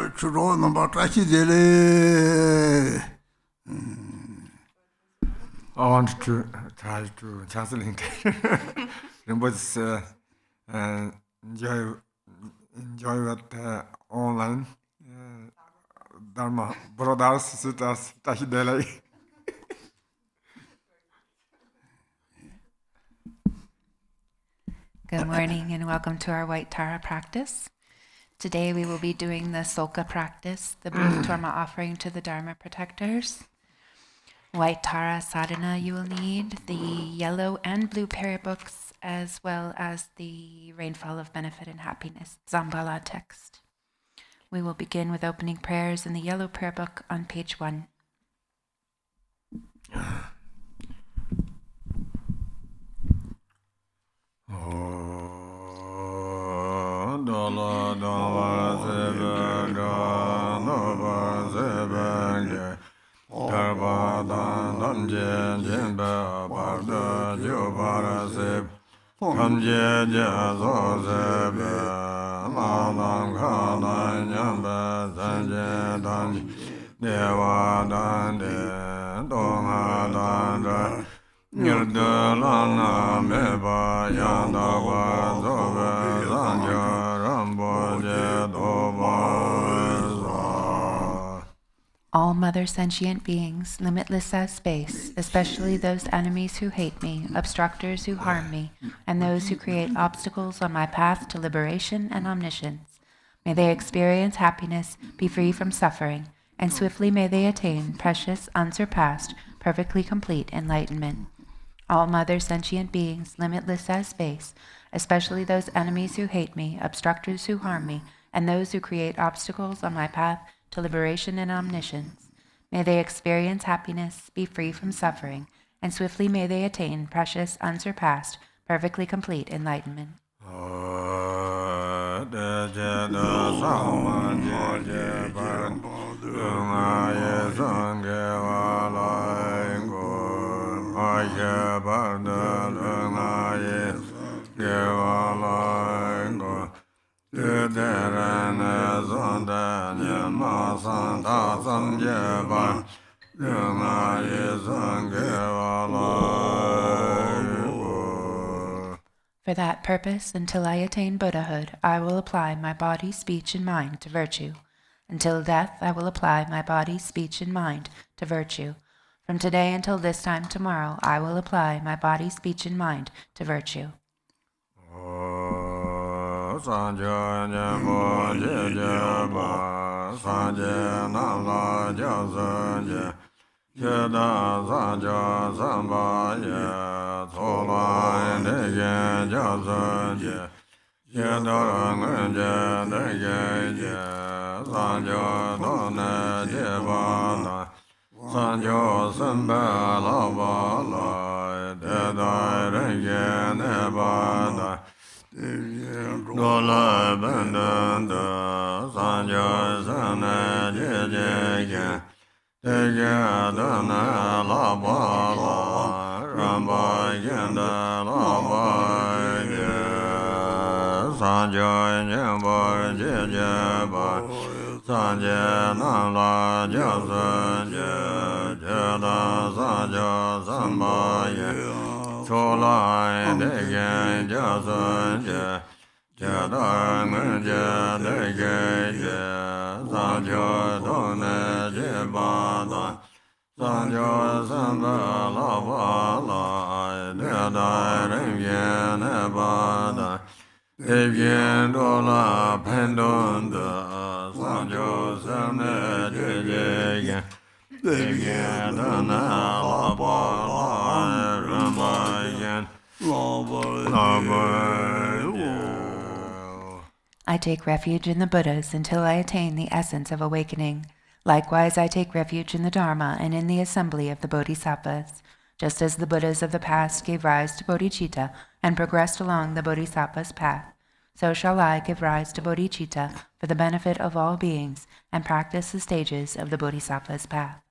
churo number trashi dele. I want to try to translate. Rinpoche enjoy what online Dharma brothers sisters trashi dele. Good morning and welcome to our White Tara practice. Today we will be doing the Sölkha practice, the brief Dharma offering to the Dharma protectors. White Tara sadhana, you will need the yellow and blue prayer books as well as the Rainfall of Benefit and Happiness, Zambala text. We will begin with opening prayers in the yellow prayer book on page 1. All mother sentient beings, limitless as space, especially those enemies who hate me, obstructors who harm me, and those who create obstacles on my path to liberation and omniscience. May they experience happiness, be free from suffering, and swiftly may they attain precious, unsurpassed, perfectly complete enlightenment. All mother sentient beings, limitless as space, especially those enemies who hate me, obstructors who harm me, and those who create obstacles on my path to liberation and omniscience. May they experience happiness, be free from suffering, and swiftly may they attain precious, unsurpassed, perfectly complete enlightenment. For that purpose, until I attain Buddhahood, I will apply my body, speech, and mind to virtue. Until death, I will apply my body, speech, and mind to virtue. From today until this time tomorrow, I will apply my body, speech, and mind to virtue. I take refuge in the Buddhas until I attain the essence of awakening. Likewise, I take refuge in the Dharma and in the assembly of the Bodhisattvas. Just as the Buddhas of the past gave rise to bodhicitta and progressed along the Bodhisattva's path, so shall I give rise to bodhicitta for the benefit of all beings and practice the stages of the Bodhisattva's path.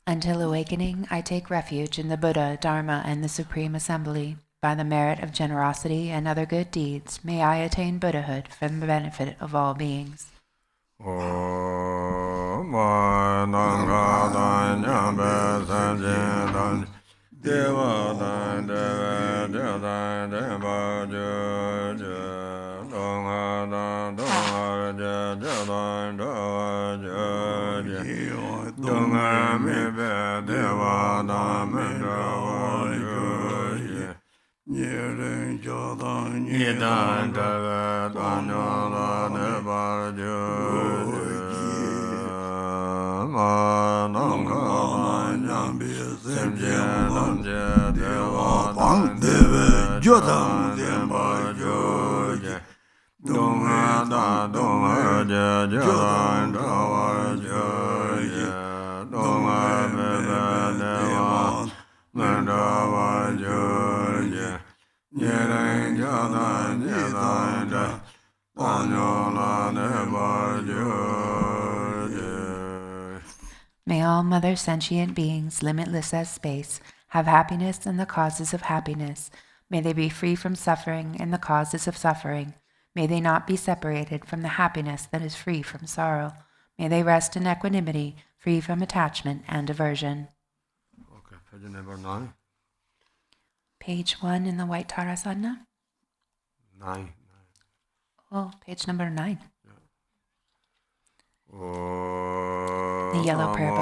Until awakening, I take refuge in the Buddha, Dharma, and the Supreme Assembly. By the merit of generosity and other good deeds, may I attain Buddhahood for the benefit of all beings. May all mother sentient beings, limitless as space, have happiness and the causes of happiness. May they be free from suffering and the causes of suffering. May they not be separated from the happiness that is free from sorrow. May they rest in equanimity, free from attachment and aversion. Okay, page number 9. Page 1 in the White Tara Sadhana? 9. Oh, page number 9. The yellow prayer book.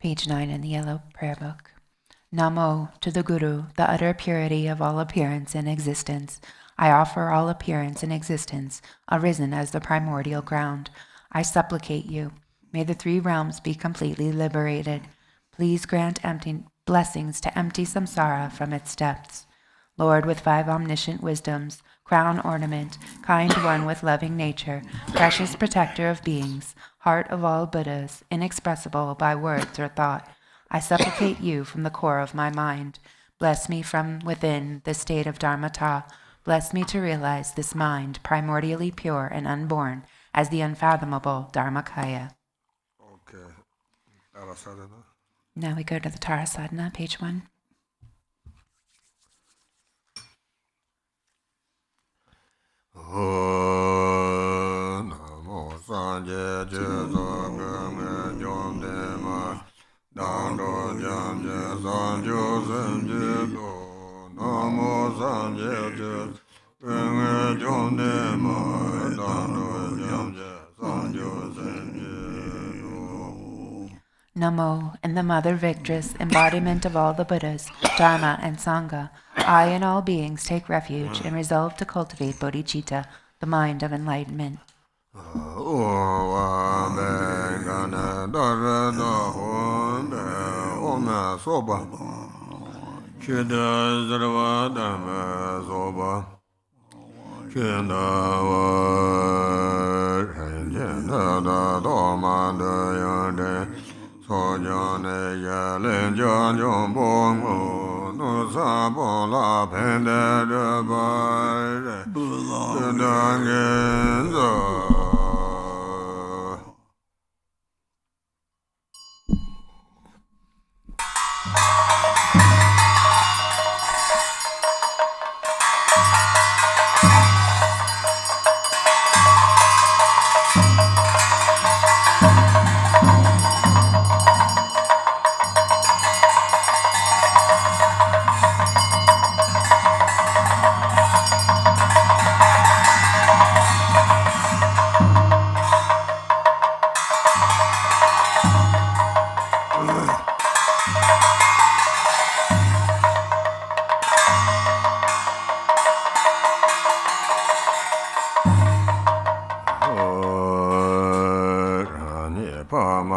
Page 9 in the yellow prayer book. Namo to the Guru, the utter purity of all appearance and existence. I offer all appearance and existence, arisen as the primordial ground. I supplicate you. May the 3 realms be completely liberated. Please grant blessings to empty samsara from its depths. Lord with 5 omniscient wisdoms, crown ornament, kind one with loving nature, precious protector of beings, heart of all Buddhas, inexpressible by words or thought, I supplicate you from the core of my mind. Bless me from within the state of Dharmata. Bless me to realize this mind, primordially pure and unborn, as the unfathomable Dharmakaya. Okay. Tara Sadhana. Now we go to the Tara Sadhana, page 1. Namo Sanje Jeso Game Jom Dema Dando Jam Sanjo Senje Do Namo Sanje Jeso Game Jom Dema Dando Jam Sanjo Senje Do. Namo, and the Mother Victress, embodiment of all the Buddhas, Dharma, and Sangha, I and all beings take refuge and resolve to cultivate bodhicitta, the mind of enlightenment.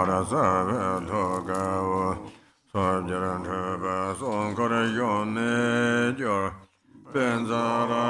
Marasave Togawa Sojaran Tuba Son Korayone Jor Benzara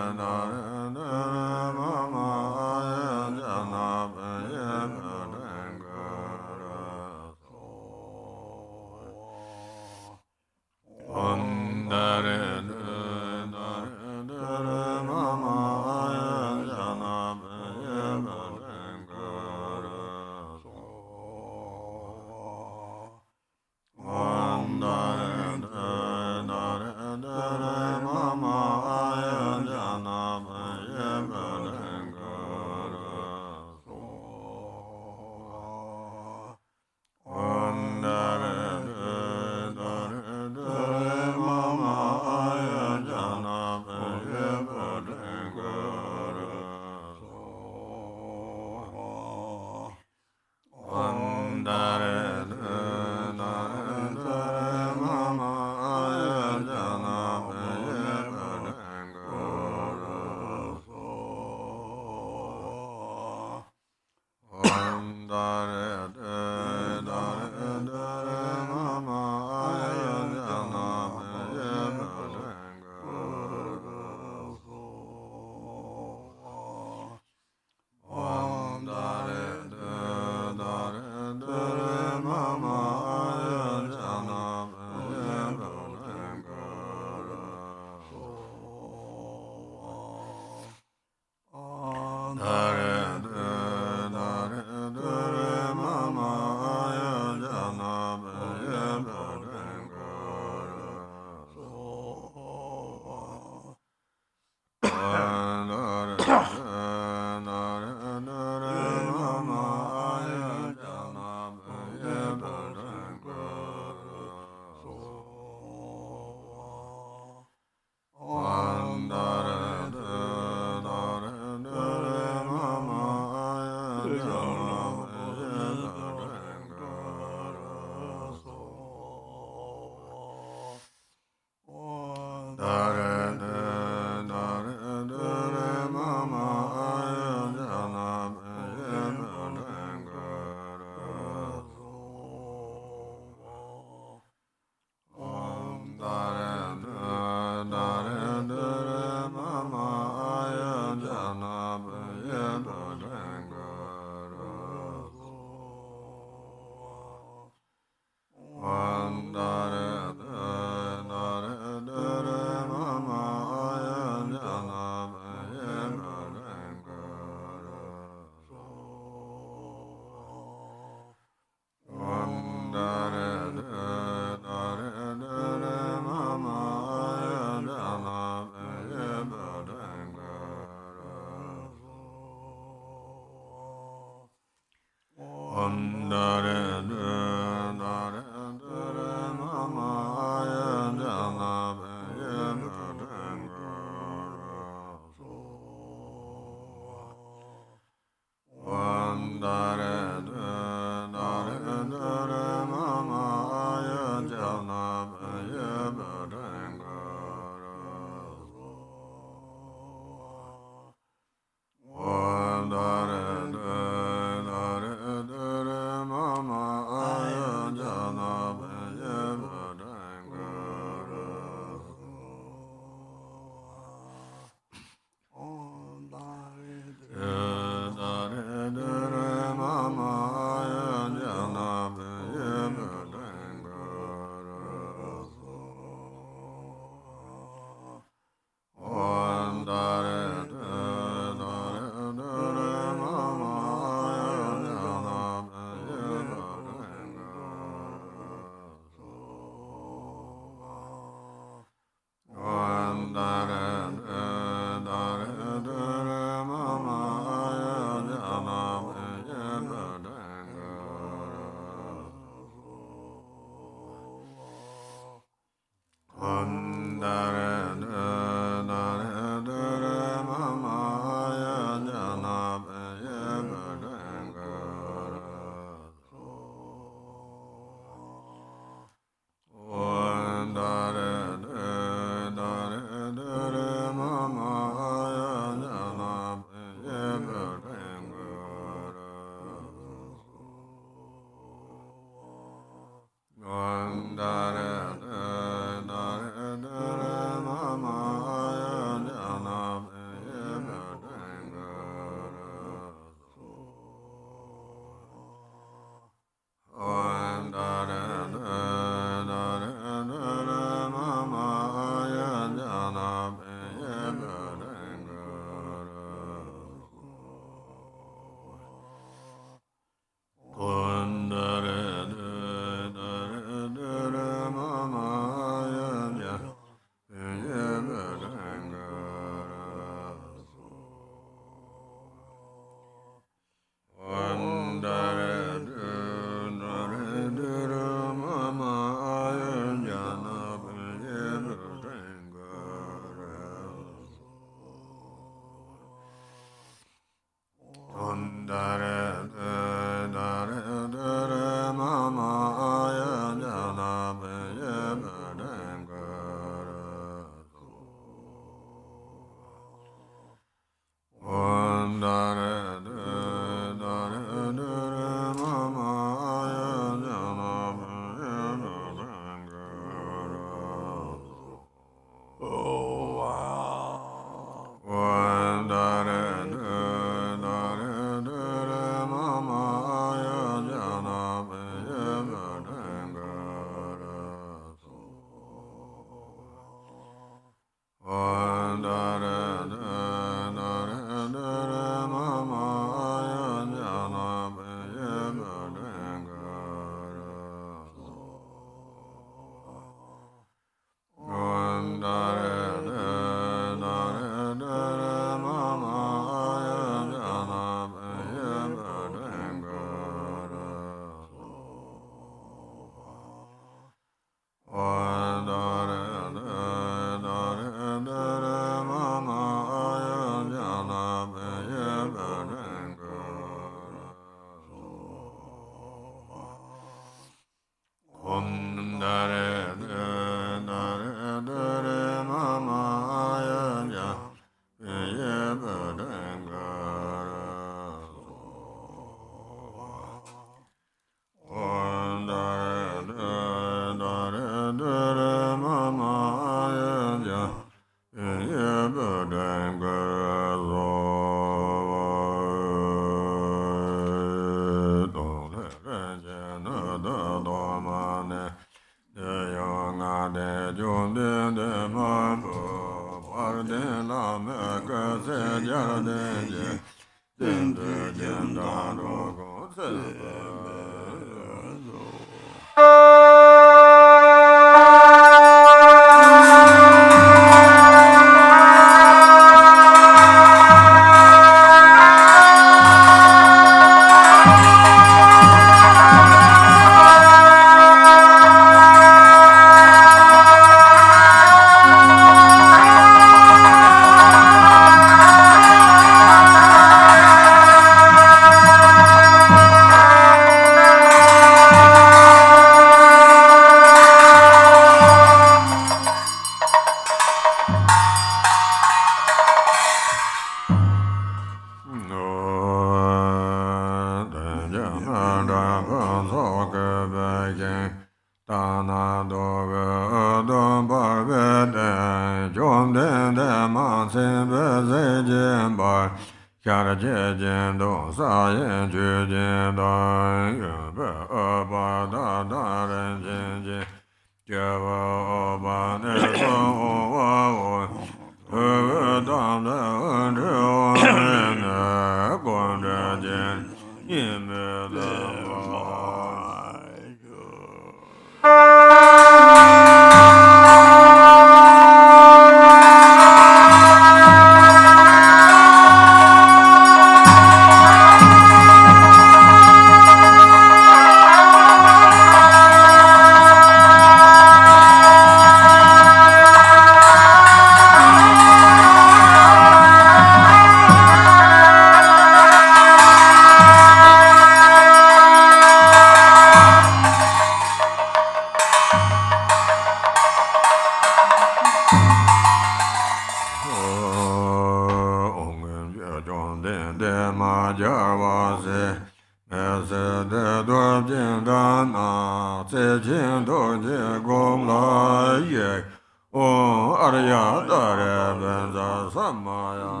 Arya Dare Benza Samaya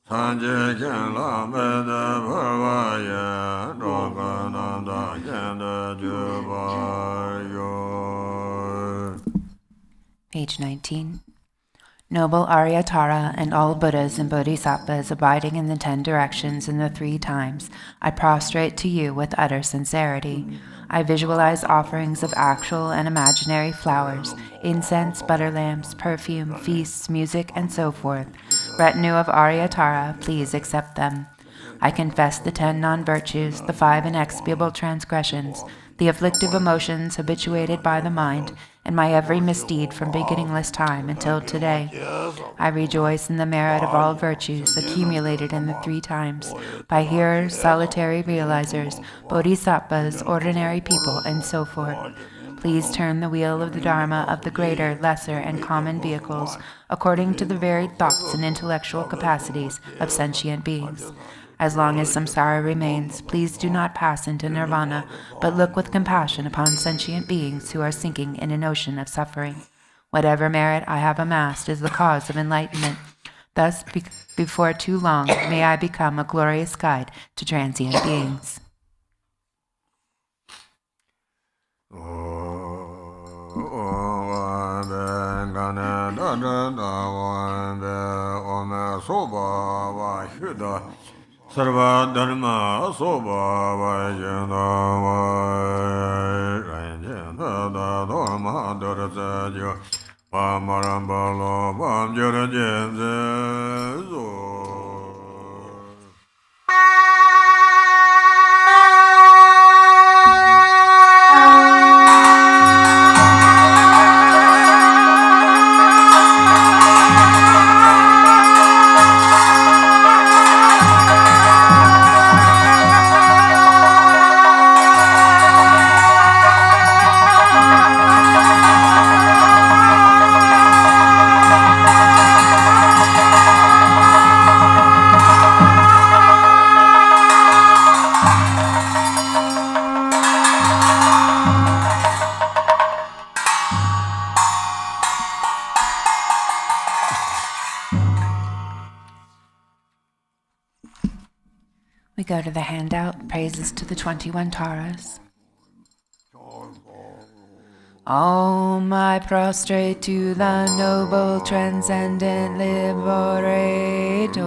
Sanje Ken Lama de Bhavaya Page 19. Noble Arya and all Buddhas and Bodhisattvas abiding in the 10 directions in the 3 times, I prostrate to you with utter sincerity. I visualize offerings of actual and imaginary flowers, incense, butter lamps, perfume, feasts, music, and so forth. Retinue of Arya, please accept them. I confess the 10 non-virtues, the 5 inexpiable transgressions, the afflictive emotions habituated by the mind, and my every misdeed from beginningless time until today. I rejoice in the merit of all virtues accumulated in the 3 times, by hearers, solitary realizers, bodhisattvas, ordinary people, and so forth. Please turn the wheel of the Dharma of the greater, lesser, and common vehicles according to the varied thoughts and intellectual capacities of sentient beings. As long as samsara remains, please do not pass into nirvana, but look with compassion upon sentient beings who are sinking in an ocean of suffering. Whatever merit I have amassed is the cause of enlightenment. Thus, before too long, may I become a glorious guide to transient beings. Sarva Dharma Soba Vajana Vajana Dharma Dharma Pamarambalo Vamjara Jenzo. We go to the handout, praises to the 21 Taras. Om, I prostrate to the noble, transcendent liberator.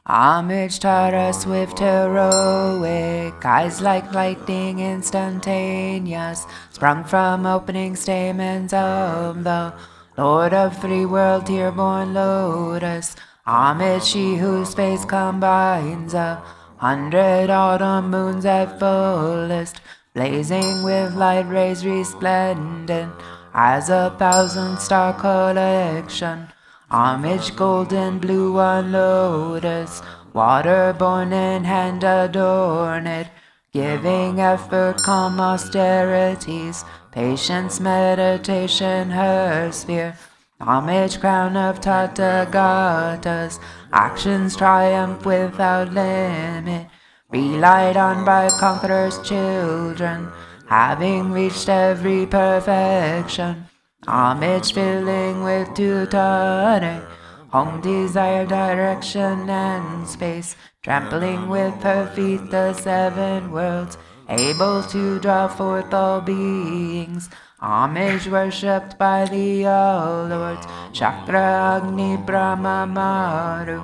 Homage Tara, swift, heroic, eyes like lightning, instantaneous, sprung from opening stamens of the Lord of 3 world, tear-born lotus. Homage she whose face combines 100 autumn moons at fullest, blazing with light rays resplendent as 1,000 star collection. Homage golden blue on lotus, water-born in hand adorn it, giving effort calm austerities, patience meditation her sphere. Homage crown of Tathagatas, actions triumph without limit, relied on by conquerors' children, having reached every perfection. Homage filling with tutare, home desire, direction, and space, trampling with her feet the 7 worlds, able to draw forth all beings. Homage worshipped by the all lords, Chakra, Agni, Brahma, Maru,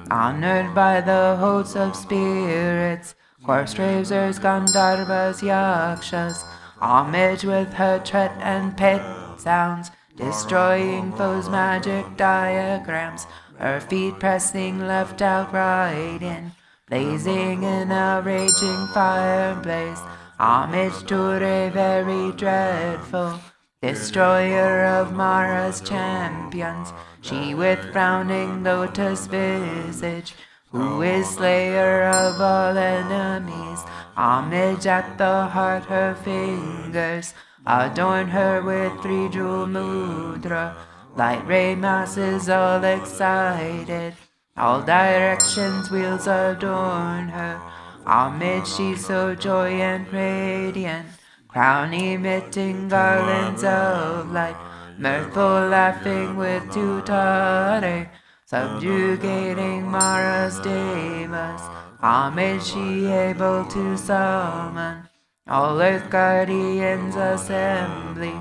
honored by the hosts of spirits, horse raisers, Gandharvas, Yakshas. Homage with her tread and pit sounds, destroying foes' magic diagrams, her feet pressing left out right in, blazing in a raging fire blaze. Homage to Re, very dreadful, destroyer of Mara's champions, she with frowning lotus visage, who is slayer of all enemies. Homage at the heart, her fingers adorn her with 3 jewel mudra, light ray masses all excited, all directions wheels adorn her. Homage she so joy and radiant, crown emitting garlands of light, mirthful laughing with tutare, subjugating Mara's devas. Homage she able to summon all earth guardians assembly,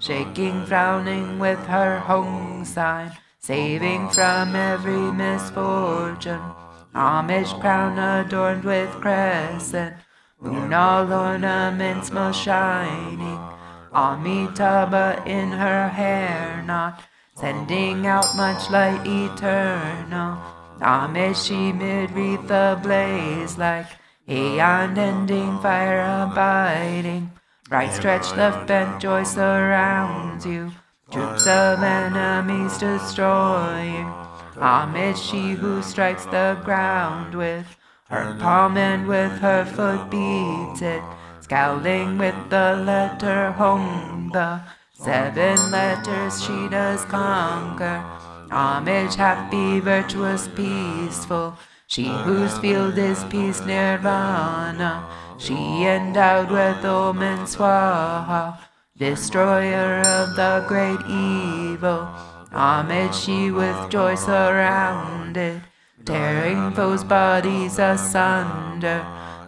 shaking, frowning with her Hong sign, saving from every misfortune. Homage crown adorned with crescent, moon all ornaments most shining. Amitabha in her hair knot, sending out much light eternal. Homage she mid wreath ablaze like a unending fire abiding. Right stretched left bent joy surrounds you, troops of enemies destroying. Homage she who strikes the ground with her palm and with her foot beats it, scowling with the letter Hong, the 7 letters she does conquer. Homage happy, virtuous, peaceful, she whose field is peace nirvana. She endowed with Om and Swaha, destroyer of the great evil. Homage she with joy surrounded, tearing foes' bodies asunder.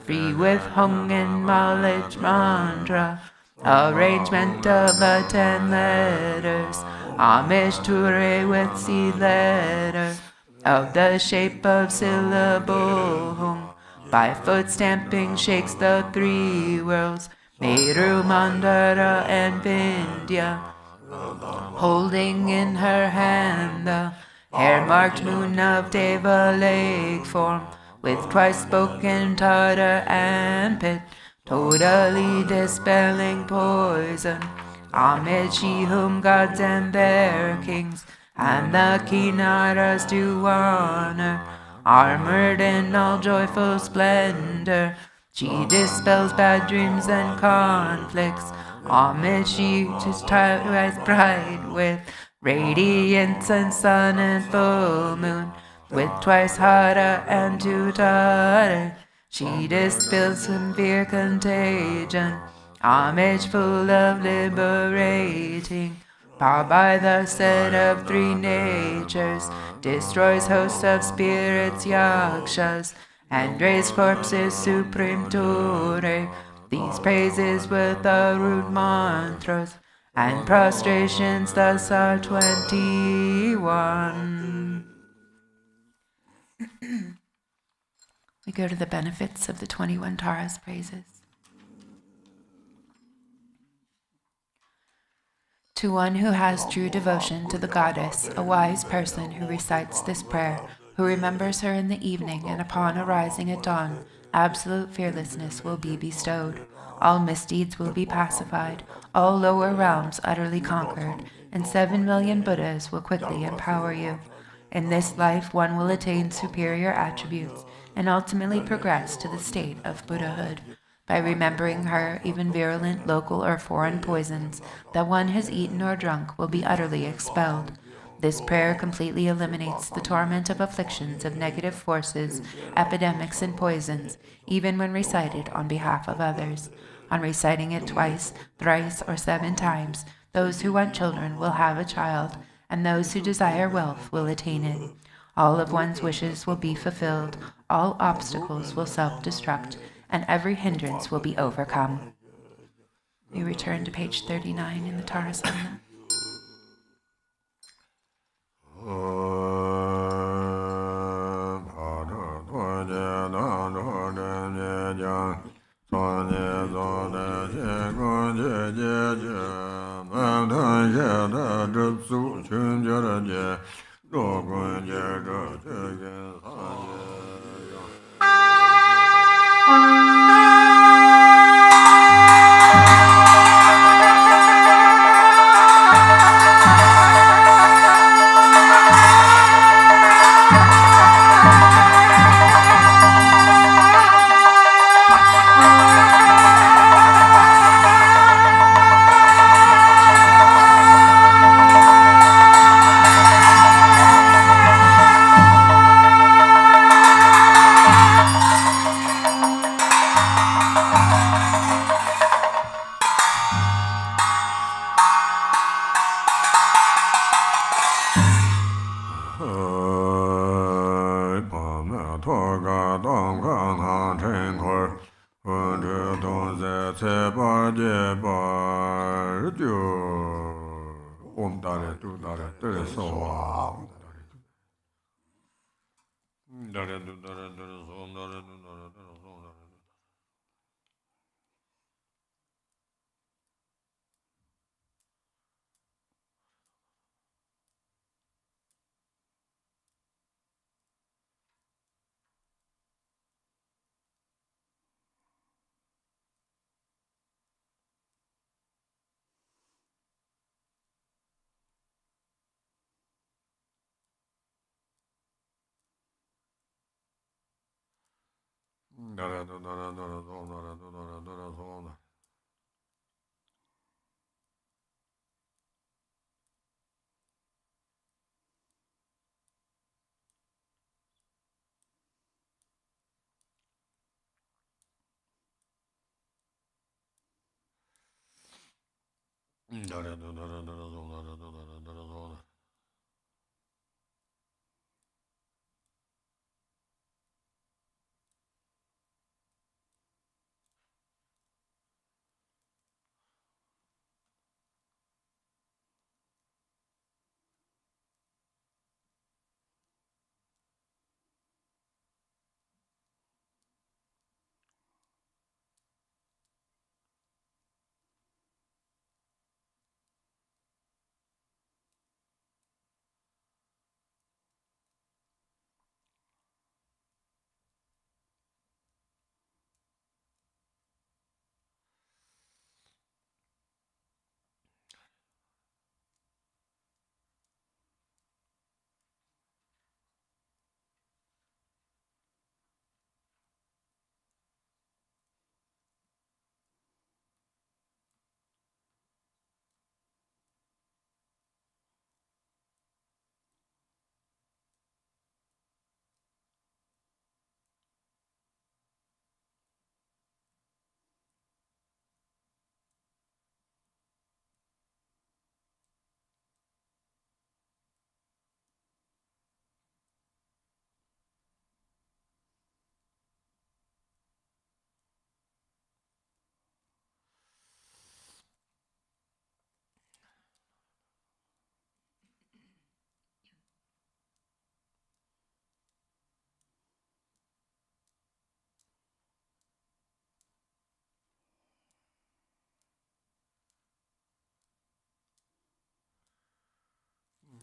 Free with Hung and knowledge mantra, arrangement of the 10 letters. Homage to Re with seed letter, of the shape of syllable Hung. By foot stamping shakes the 3 worlds, Meru, Mandara and Vindhya, holding in her hand the hair-marked moon of Deva lake form, with twice spoken Tara and Pit, totally dispelling poison. Homage she whom gods and their kings and the Kinnaras do honor, armored in all joyful splendor. She dispels bad dreams and conflicts. Homage she to rise bright with radiance and sun and full moon, with twice Hara and 2 Tara. She dispels severe contagion. Homage full of liberating, power by the set of 3 natures, destroys hosts of spirits, yakshas, and raised corpses supreme Ture. These praises with the rude mantras, and prostrations thus are 21. We go to the benefits of the 21 Taras praises. To one who has true devotion to the goddess, a wise person who recites this prayer, who remembers her in the evening and upon arising at dawn, absolute fearlessness will be bestowed. All misdeeds will be pacified, all lower realms utterly conquered, and 7 million Buddhas will quickly empower you. In this life one will attain superior attributes and ultimately progress to the state of Buddhahood. By remembering her, even virulent local or foreign poisons that one has eaten or drunk will be utterly expelled. This prayer completely eliminates the torment of afflictions of negative forces, epidemics, and poisons, even when recited on behalf of others. On reciting it twice, thrice, or 7 times, those who want children will have a child, and those who desire wealth will attain it. All of one's wishes will be fulfilled, all obstacles will self-destruct, and every hindrance will be overcome. We return to page 39 in the Tarasana. Hondre donze tsepa jepa ryo. Om dare tu dare tere sowa. Dare tu dare tere sowa. Dare tu dare tere sowa. Dare tu dare tere sowa. Dare tu dare tere sowa. Dare tu dare tere sowa. Dare tu dare tere sowa.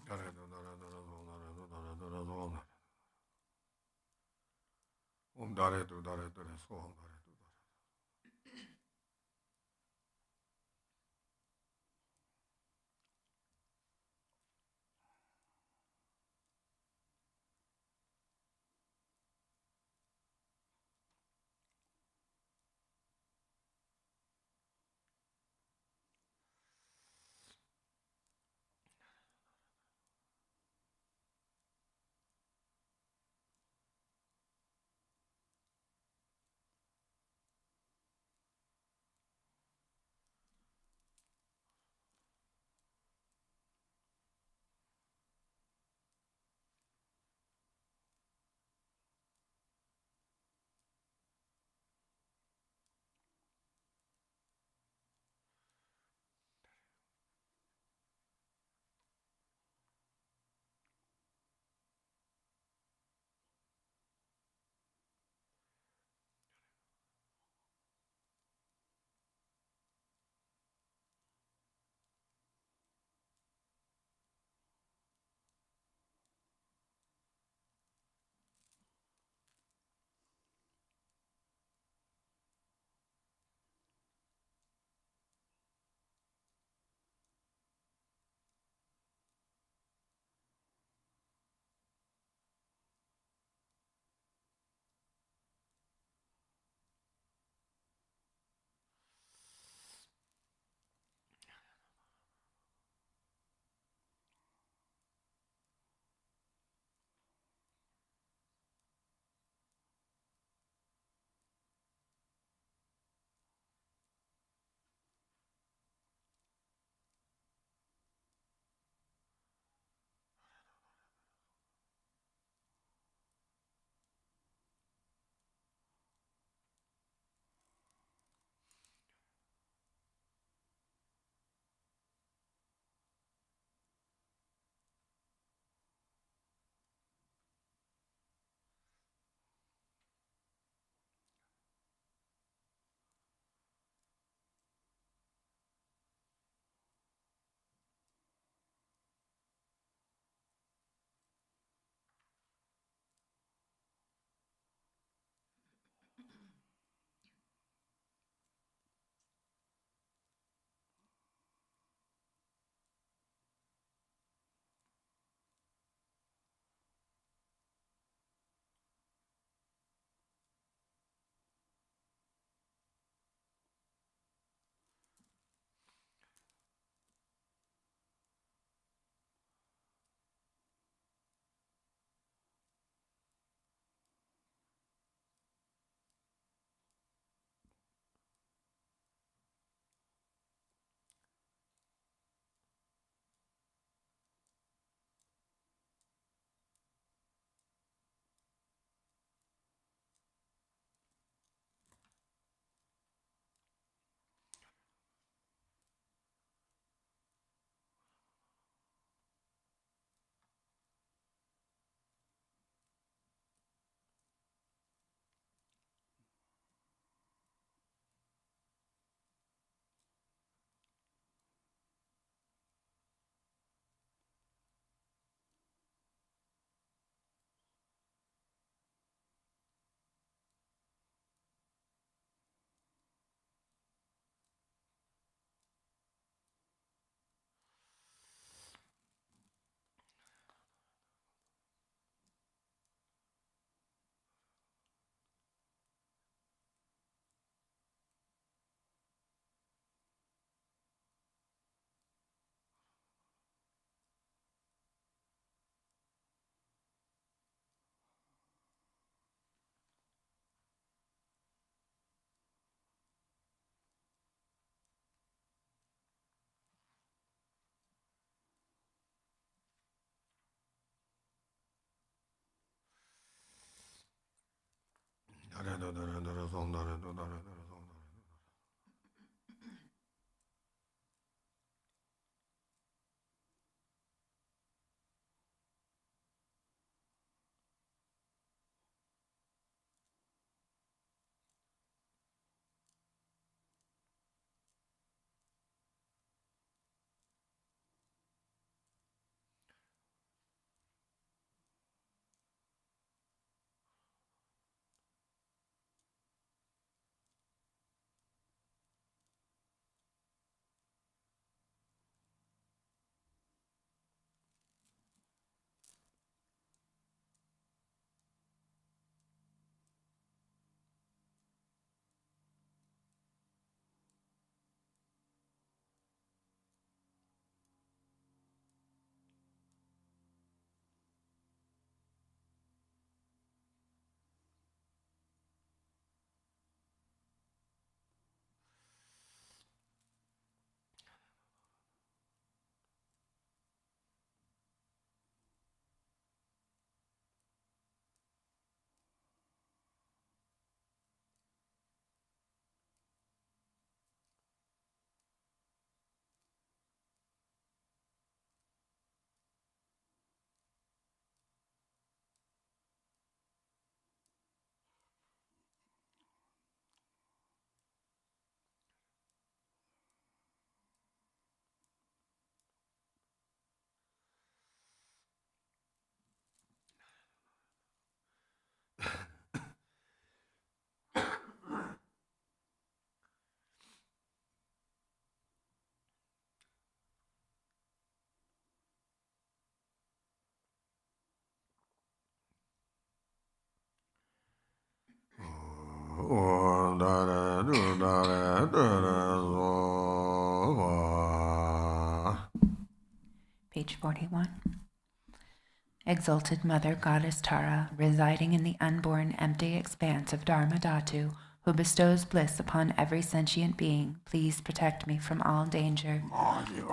Dare tu dare tere sowa. Dare tu dare tere sowa. Om dare tu dare tere sowa. Dare tu dare. Page 41. Exalted Mother Goddess Tara, residing in the unborn empty expanse of Dharma Dhatu, who bestows bliss upon every sentient being, please protect me from all danger.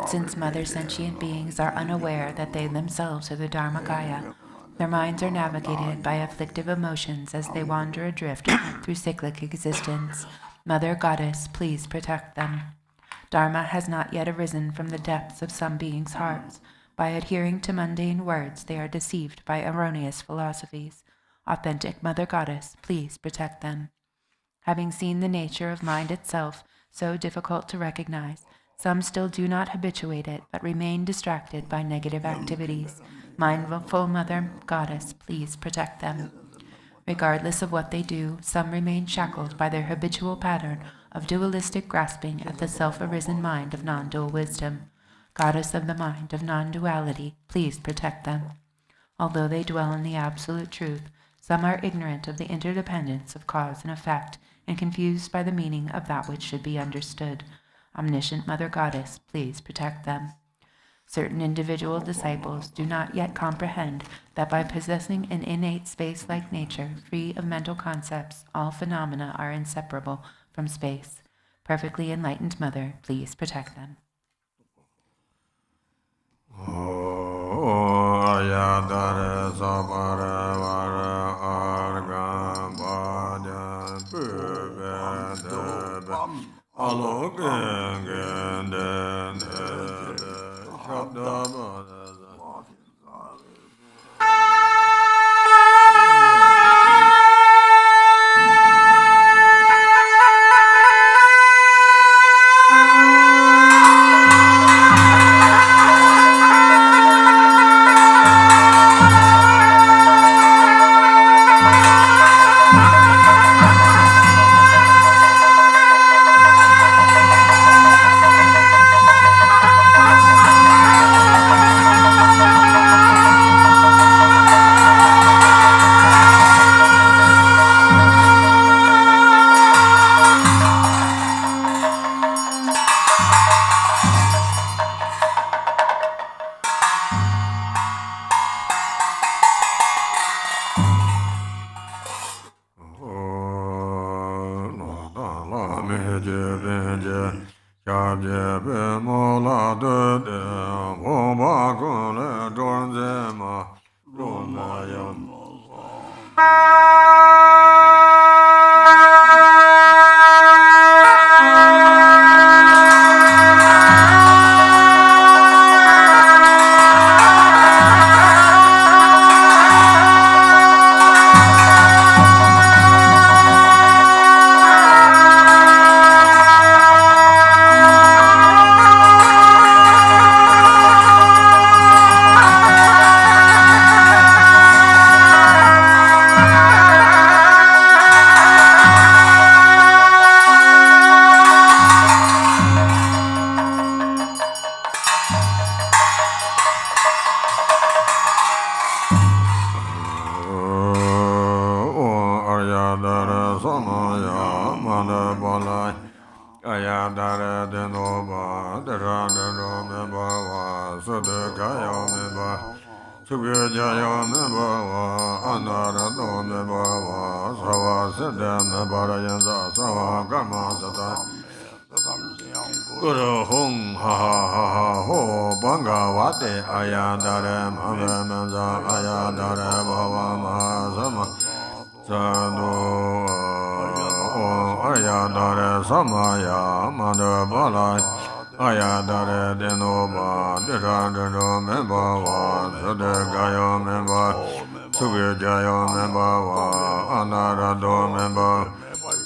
Since mother sentient beings are unaware that they themselves are the Dharmakaya, their minds are navigated by afflictive emotions as they wander adrift through cyclic existence. Mother Goddess, please protect them. Dharma has not yet arisen from the depths of some beings' hearts. By adhering to mundane words, they are deceived by erroneous philosophies. Authentic Mother Goddess, please protect them. Having seen the nature of mind itself, so difficult to recognize, some still do not habituate it, but remain distracted by negative activities. Mindful Mother Goddess, please protect them. Regardless of what they do, some remain shackled by their habitual pattern of dualistic grasping at the self-arisen mind of non-dual wisdom. Goddess of the mind of non-duality, please protect them. Although they dwell in the absolute truth, some are ignorant of the interdependence of cause and effect and confused by the meaning of that which should be understood. Omniscient Mother Goddess, please protect them. Certain individual disciples do not yet comprehend that by possessing an innate space-like nature, free of mental concepts, all phenomena are inseparable from space. Perfectly enlightened Mother, please protect them. Arya dare sabare vare argam bhajan pube debe alogen genden shabda bhajan. Manda Balai Ayadara Denova, Derandano Membawa, Sudakayo Memba, Subijayo Membawa, Anarado Membawa, Sawa Sedem Membarayanza, Sawa Karma Sata, Guru Hung Ha Ha Ha Ha Ho, Banga Wate Ayadare Mamenza, Ayadare Bava Mahasama, Sadu Ayadare Samaya Manda Balai Ayadare Denoba Dirandano Membawa Sadagayo Memba Subijayo Membawa Anarado Memba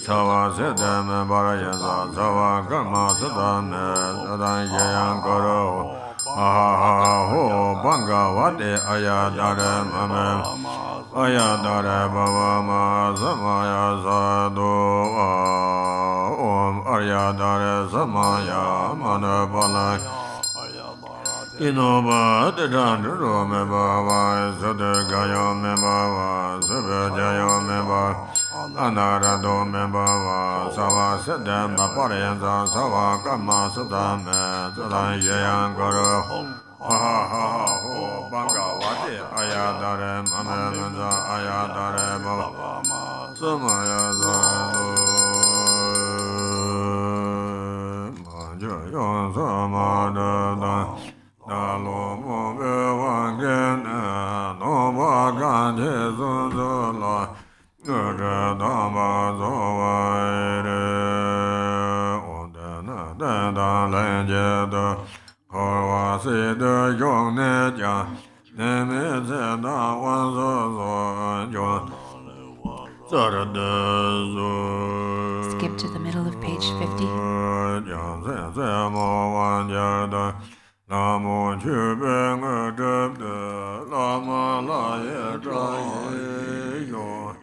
Sawa Sedem Barayaza Sawa Karma Sadame Sadan Yayan Goro Ha Ho Banga Wate Ayadare Mame Ayadare Baba Ma Samaya Sadu Om Arya Dare Samaya Mana Balai Inoba Dedandro Meba Sadagayo Meba Sabajayo Meba Anarado Meba Sawa Sedem Baparayanza Sawa Karma Sadame Sadan Yayan Goro Ha ha ho banga wate ayadare mamenza ayadare baba samaya zalo majo samada dalo mo bewangen no bagan jesu la nura dama zowaire odana da lenje Horwasi de yong ne jia, ne me ze da wan zo zo jo, zara de zo. Skip to the middle of page 50. Jiang ze ze mo wan jia da, la mo chu ben ge zhe de, la ma la ye zha ye yo.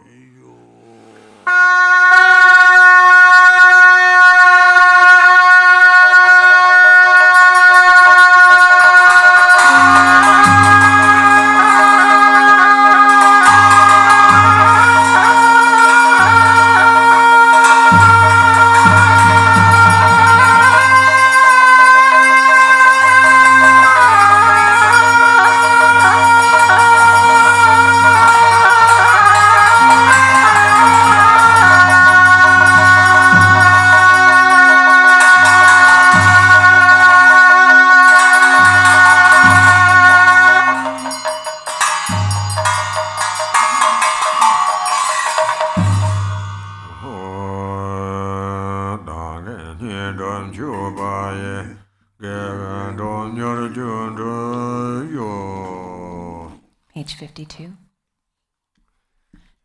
Page 52.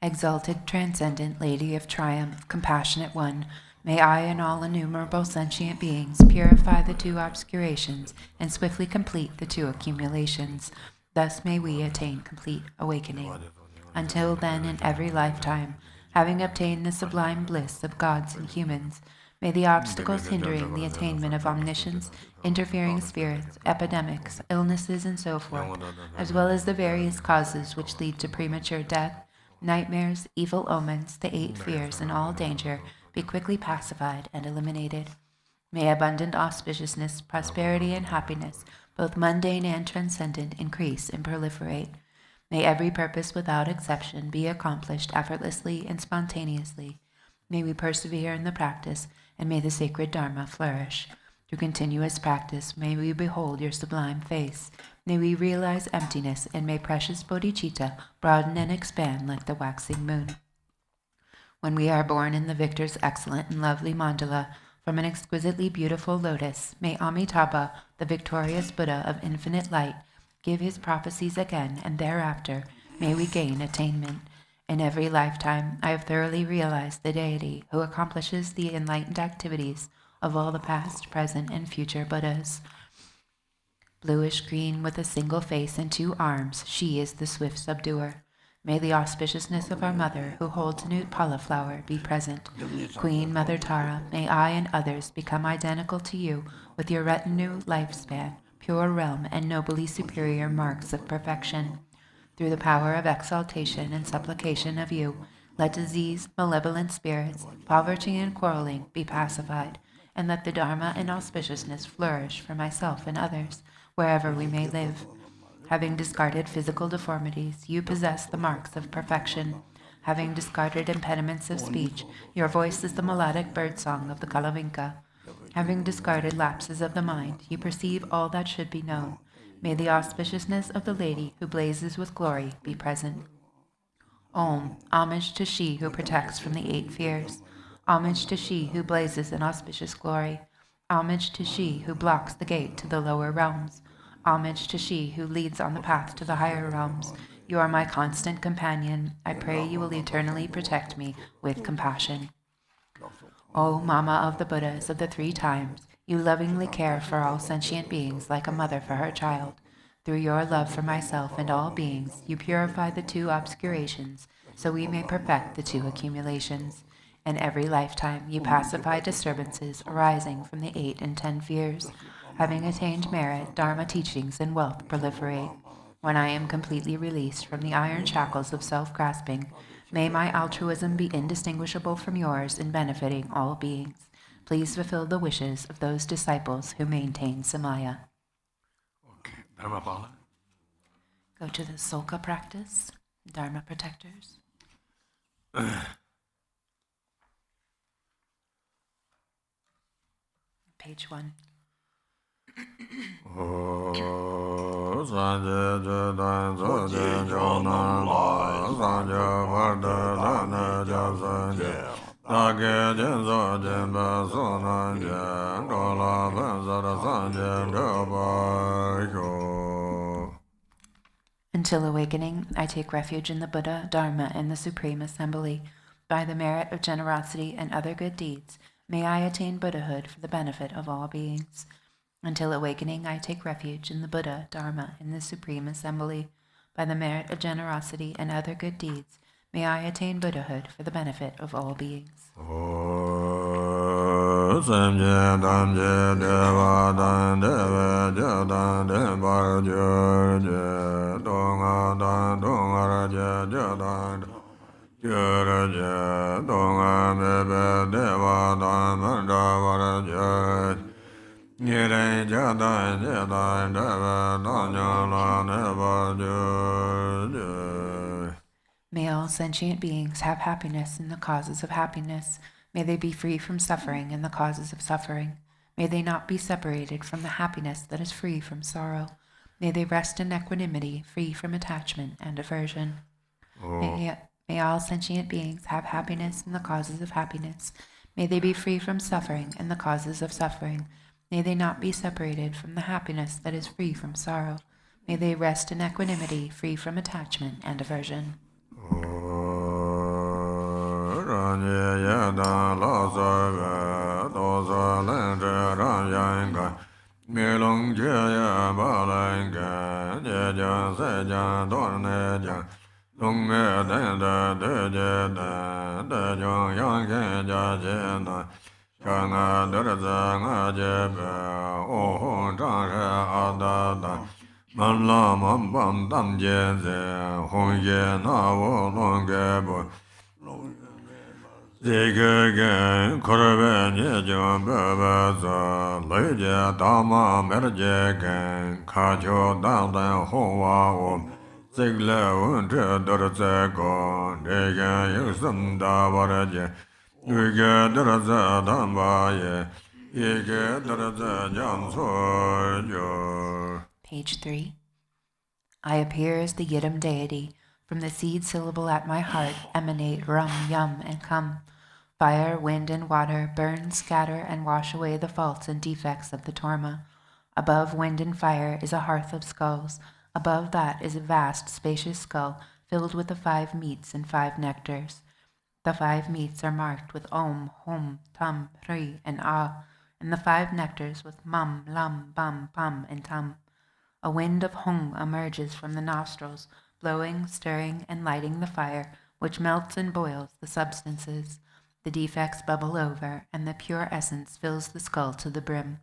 Exalted, transcendent Lady of Triumph, Compassionate One, may I and all innumerable sentient beings purify the two obscurations and swiftly complete the two accumulations. Thus may we attain complete awakening. Until then, in every lifetime, having obtained the sublime bliss of gods and humans, may the obstacles hindering the attainment of omniscience, interfering spirits, epidemics, illnesses, and so forth, as well as the various causes which lead to premature death, nightmares, evil omens, the 8 fears, and all danger, be quickly pacified and eliminated. May abundant auspiciousness, prosperity, and happiness, both mundane and transcendent, increase and proliferate. May every purpose without exception be accomplished effortlessly and spontaneously. May we persevere in the practice, and may the sacred Dharma flourish. Through continuous practice, may we behold your sublime face. May we realize emptiness, and may precious bodhicitta broaden and expand like the waxing moon. When we are born in the victor's excellent and lovely mandala, from an exquisitely beautiful lotus, may Amitabha, the victorious Buddha of infinite light, give his prophecies again, and thereafter may we gain attainment. In every lifetime, I have thoroughly realized the deity who accomplishes the enlightened activities of all the past, present, and future Buddhas. Bluish-green with a single face and 2 arms, she is the swift subduer. May the auspiciousness of our mother, who holds a Nutpala flower, be present. Queen Mother Tara, may I and others become identical to you with your retinue, lifespan, pure realm, and nobly superior marks of perfection. Through the power of exaltation and supplication of you, Let disease, malevolent spirits, poverty, and quarreling be pacified, and let the Dharma and auspiciousness flourish for myself and others, wherever we may live. Having discarded physical deformities, you possess the marks of perfection. Having discarded impediments of speech, your voice is the melodic birdsong of the Kalavinka. Having discarded lapses of the mind, you perceive all that should be known. May the auspiciousness of the lady who blazes with glory be present. Om, homage to she who protects from the 8 fears. Homage to she who blazes in auspicious glory. Homage to she who blocks the gate to the lower realms. Homage to she who leads on the path to the higher realms. You are my constant companion. I pray you will eternally protect me with compassion. O Mama of the Buddhas of the 3 times, you lovingly care for all sentient beings like a mother for her child. Through your love for myself and all beings, you purify the 2 obscurations, so we may perfect the 2 accumulations. In every lifetime, you pacify disturbances arising from the 8 and 10 fears. Having attained merit, Dharma teachings and wealth proliferate. When I am completely released from the iron shackles of self-grasping, may my altruism be indistinguishable from yours in benefiting all beings. Please fulfill the wishes of those disciples who maintain Samaya. Okay, Dharma Pala. Go to the Sölkha practice, Dharma protectors. Page 1. Until awakening, I take refuge in the Buddha, Dharma, and the Supreme Assembly. By the merit of generosity and other good deeds, may I attain Buddhahood for the benefit of all beings. Until awakening, I take refuge in the Buddha, Dharma, and the Supreme Assembly. By the merit of generosity and other good deeds, may I attain Buddhahood for the benefit of all beings. May all sentient beings have happiness in the causes of happiness. May they be free from suffering in the causes of suffering. May they not be separated from the happiness that is free from sorrow. May they rest in equanimity, free from attachment and aversion. May all sentient beings have happiness in the causes of happiness. May they be free from suffering in the causes of suffering. May they not be separated from the happiness that is free from sorrow. May they rest in equanimity, free from attachment and aversion. Page 3. I appear as the Yidam deity. From the seed syllable at my heart emanate rum, yum, and come. Fire, wind, and water burn, scatter, and wash away the faults and defects of the Dharma. Above wind and fire is a hearth of skulls. Above that is a vast, spacious skull filled with the 5 meats and 5 nectars. The 5 meats are marked with Om, Hum, Tum, Hri, and Ah, and the 5 nectars with Mum, Lum, Bum, Pum, and Tum. A wind of Hung emerges from the nostrils, blowing, stirring, and lighting the fire, which melts and boils the substances. The defects bubble over, and the pure essence fills the skull to the brim.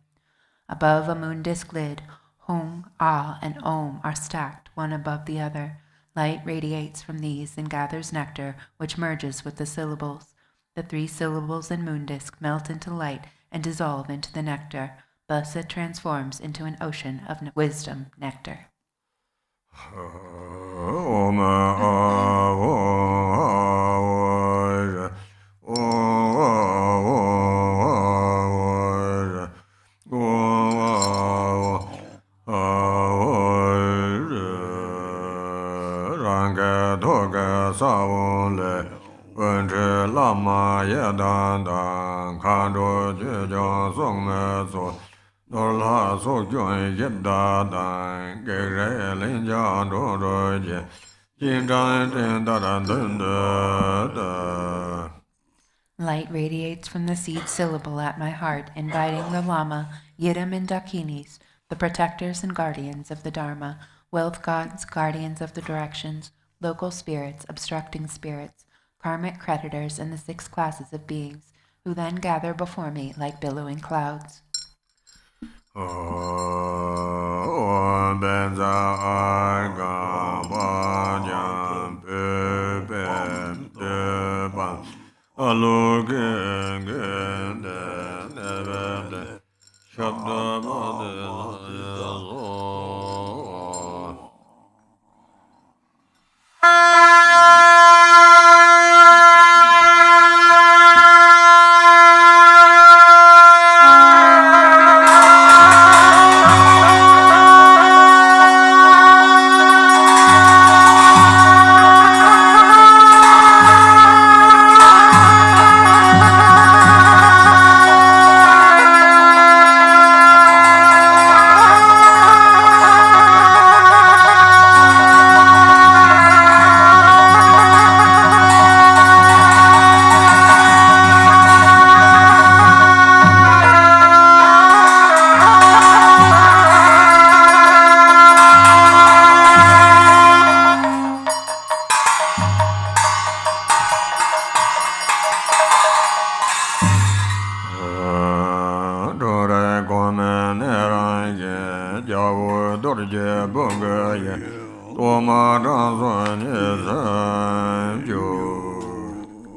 Above a moon disk lid, Hung, Ah, and Om are stacked one above the other. Light radiates from these and gathers nectar, which merges with the syllables. The 3 syllables in moon disk melt into light and dissolve into the nectar. Thus it transforms into an ocean of wisdom nectar. Lama yedan dan kando jujong song me so Norla so join yedda dan gere linja do do je jin dan den da dan dun da. Light radiates from the seed syllable at my heart, inviting the Lama, Yidam and Dakinis, the protectors and guardians of the Dharma, wealth gods, guardians of the directions, local spirits, obstructing spirits, karmic creditors, and the 6 classes of beings, who then gather before me like billowing clouds.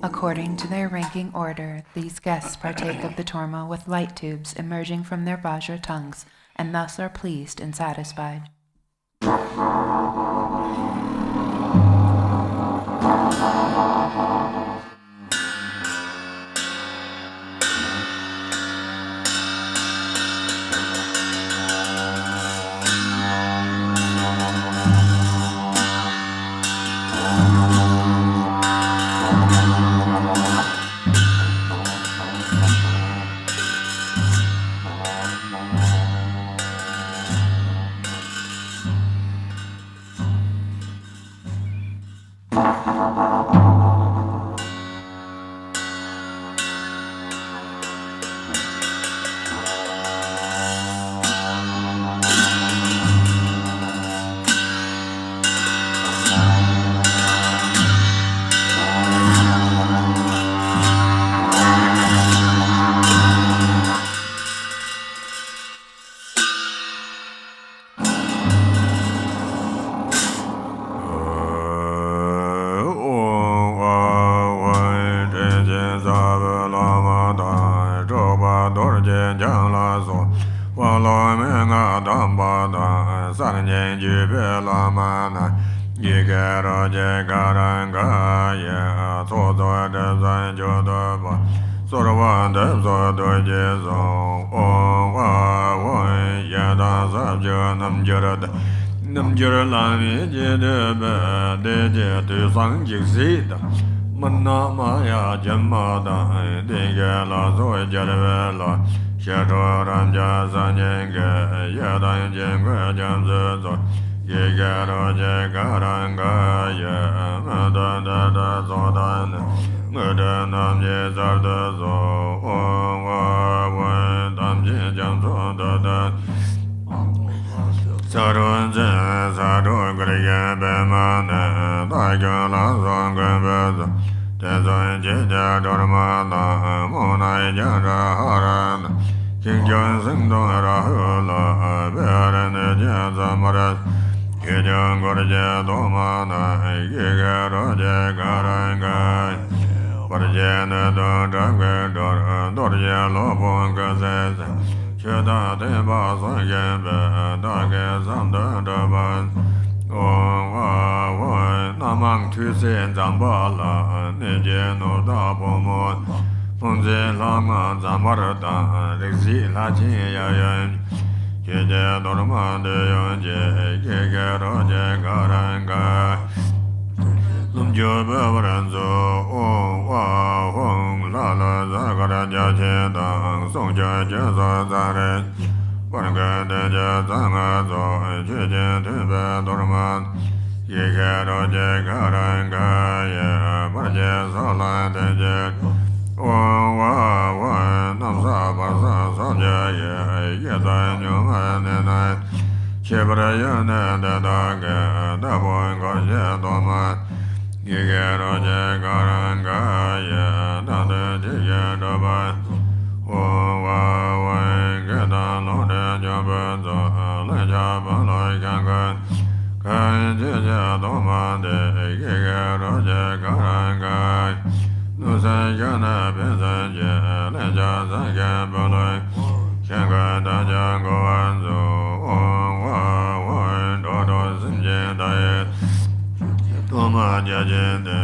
According to their ranking order, these guests partake of the torma with light tubes emerging from their vajra tongues, and thus are pleased and satisfied. Kijang Gorje Domana, Giga Roje Garanga, Gorjena Dorje Dorje Lobon Gazes, Cheda Deba Sangembe, Dage Zanda Daban, Namang Tusen Zambala, Nijeno Dabomon, Punze Lama Zambarada, Rexi Lajin Yayan. Kije Dharma de Yonje, Kige Roje Garanga, Lumjo Bevaranzo, Wa Hong, Lala Zagara Jache Dang, Songja Jeza Zare, Warga de Jezanga Zo, Jije Tibe Dharma, Kige Roje Garanga, Barje Sala Deje, Namsa Barsa Sanja, Yeda Nyumana, Chebrayana, the Daga, the boy Gorja Doma, Gigaroja Garanga, the Jaya Daba, Geta Lode Jabazo, Lejaba Loikanga, Kaja Doma, the Gigaroja Garanga. Nusajana Bezaja, Leja Zaga Baloi, Shanga Daja Goanzo, Dodo Zinja Diet, Toma Jajende,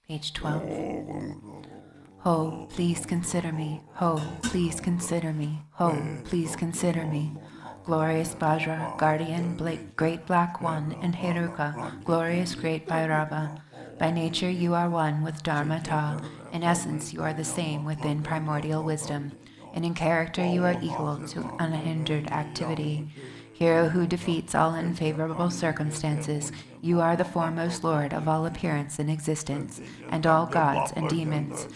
Page 12. Ho, please consider me. Ho, please consider me. Ho, please consider me. Glorious Vajra, guardian, great black one, and Heruka, glorious great Bhairava. By nature you are one with Dharma Ta. In essence you are the same within primordial wisdom. And in character you are equal to unhindered activity. Hero who defeats all unfavorable circumstances, you are the foremost lord of all appearance and existence, and all gods and demons.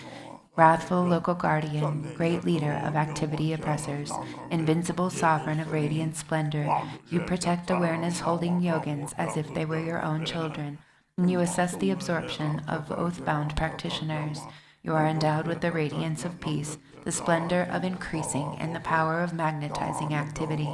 Wrathful local guardian, great leader of activity oppressors, invincible sovereign of radiant splendor, you protect awareness holding yogins as if they were your own children, and you assess the absorption of oath-bound practitioners. You are endowed with the radiance of peace, the splendor of increasing, and the power of magnetizing activity.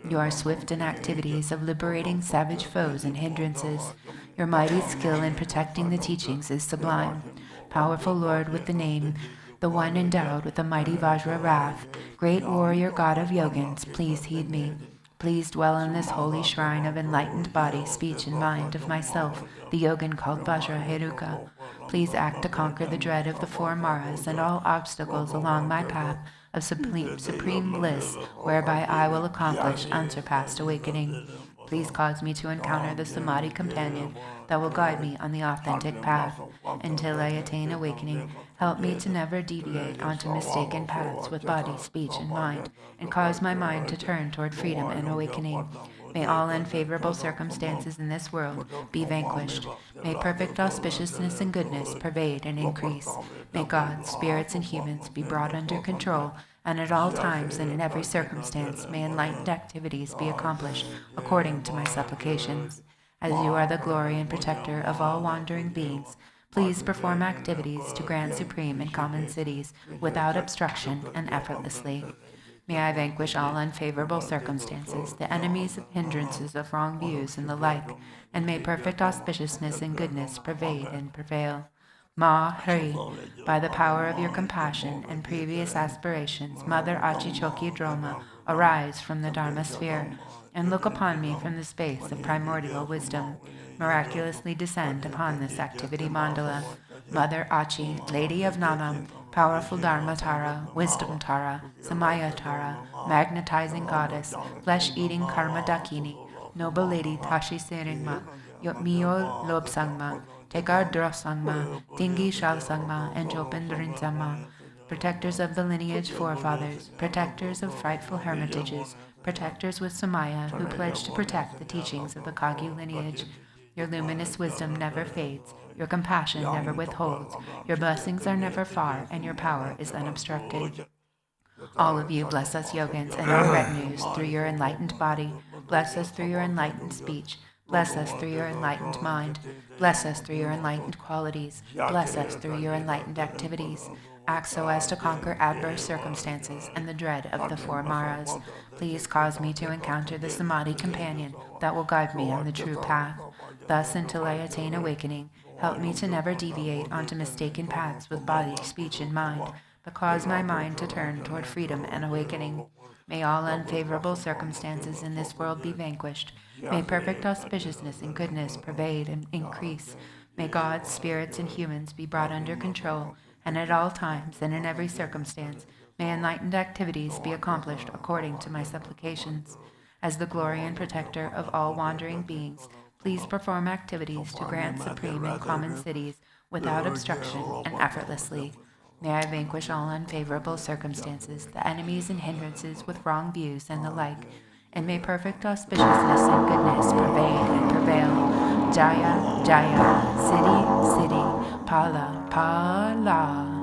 You are swift in activities of liberating savage foes and hindrances. Your mighty skill in protecting the teachings is sublime. Powerful Lord with the name, the one endowed with the mighty Vajra wrath, great warrior god of yogins, please heed me. Please dwell in this holy shrine of enlightened body, speech, and mind of myself, the yogin called Vajra Heruka. Please act to conquer the dread of the four Maras and all obstacles along my path of supreme bliss, whereby I will accomplish unsurpassed awakening. Please cause me to encounter the Samadhi companion that will guide me on the authentic path. Until I attain awakening, help me to never deviate onto mistaken paths with body, speech, and mind, and cause my mind to turn toward freedom and awakening. May all unfavorable circumstances in this world be vanquished. May perfect auspiciousness and goodness pervade and increase. May God, spirits, and humans be brought under control, and at all times and in every circumstance may enlightened activities be accomplished according to my supplications. As you are the glory and protector of all wandering beings, please perform activities to grant supreme and common cities without obstruction and effortlessly. May I vanquish all unfavorable circumstances, the enemies of hindrances of wrong views and the like, and may perfect auspiciousness and goodness pervade and prevail. Ma Hari, by the power of your compassion and previous aspirations, Mother Achichoki Droma, arise from the Dharma sphere, and look upon me from the space of primordial wisdom. Miraculously descend upon this activity mandala. Mother Achi, Lady of Namam, powerful Dharma Tara, wisdom Tara, Samaya Tara, magnetizing goddess, flesh-eating Karma Dakini, noble lady Tashi Seringma, Mio Lob Sangma, Tekar Drosangma, Tingi Shal Sangma, and Jopen Drinsangma, protectors of the lineage forefathers, protectors of frightful hermitages, protectors with Samaya who pledge to protect the teachings of the Kagyu lineage. Your luminous wisdom never fades, your compassion never withholds, your blessings are never far, and your power is unobstructed. All of you bless us yogins and our retinues through your enlightened body, bless us through your enlightened speech, bless us through your enlightened mind, bless us through your enlightened qualities, bless us through your enlightened activities. Act so as to conquer adverse circumstances and the dread of the four Maras. Please cause me to encounter the Samadhi companion that will guide me on the true path. Thus, until I attain awakening, help me to never deviate onto mistaken paths with body, speech, and mind, but cause my mind to turn toward freedom and awakening. May all unfavorable circumstances in this world be vanquished. May perfect auspiciousness and goodness pervade and increase. May gods, spirits, and humans be brought under control, and at all times and in every circumstance, may enlightened activities be accomplished according to my supplications. As the glory and protector of all wandering beings, please perform activities to grant supreme and common cities without obstruction and effortlessly. May I vanquish all unfavorable circumstances, the enemies and hindrances with wrong views and the like, and may perfect auspiciousness and goodness pervade and prevail. Jaya, Jaya, Siddhi, Siddhi, Pala, Pala.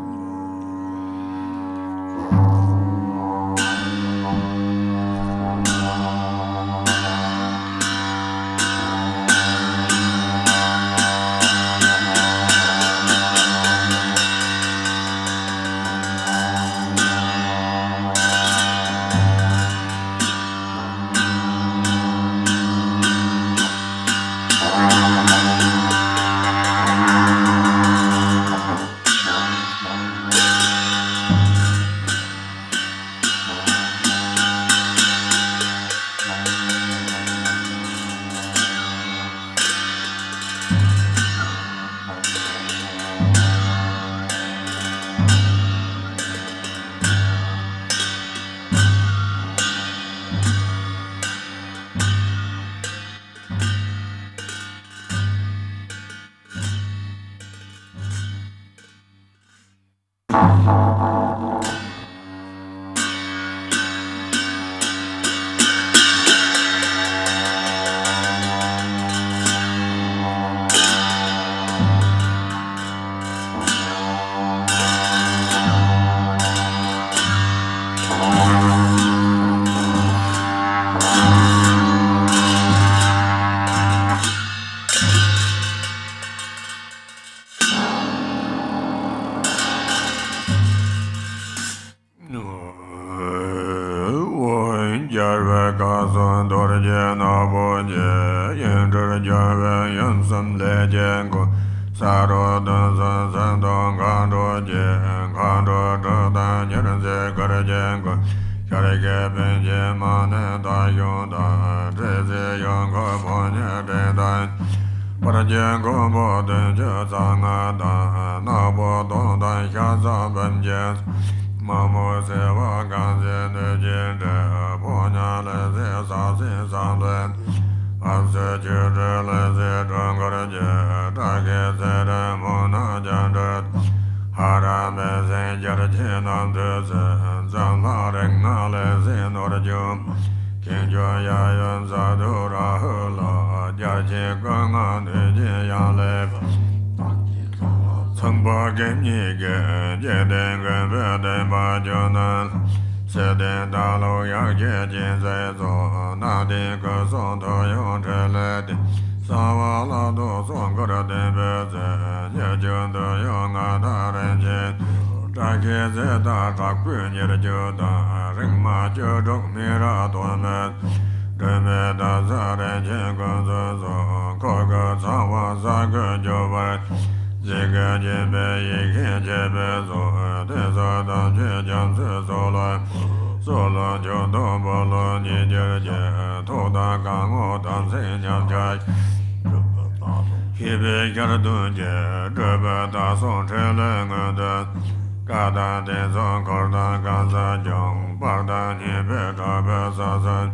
Gada Tenzin Korda Gaza Jong Barda Nipe Tabe Sasan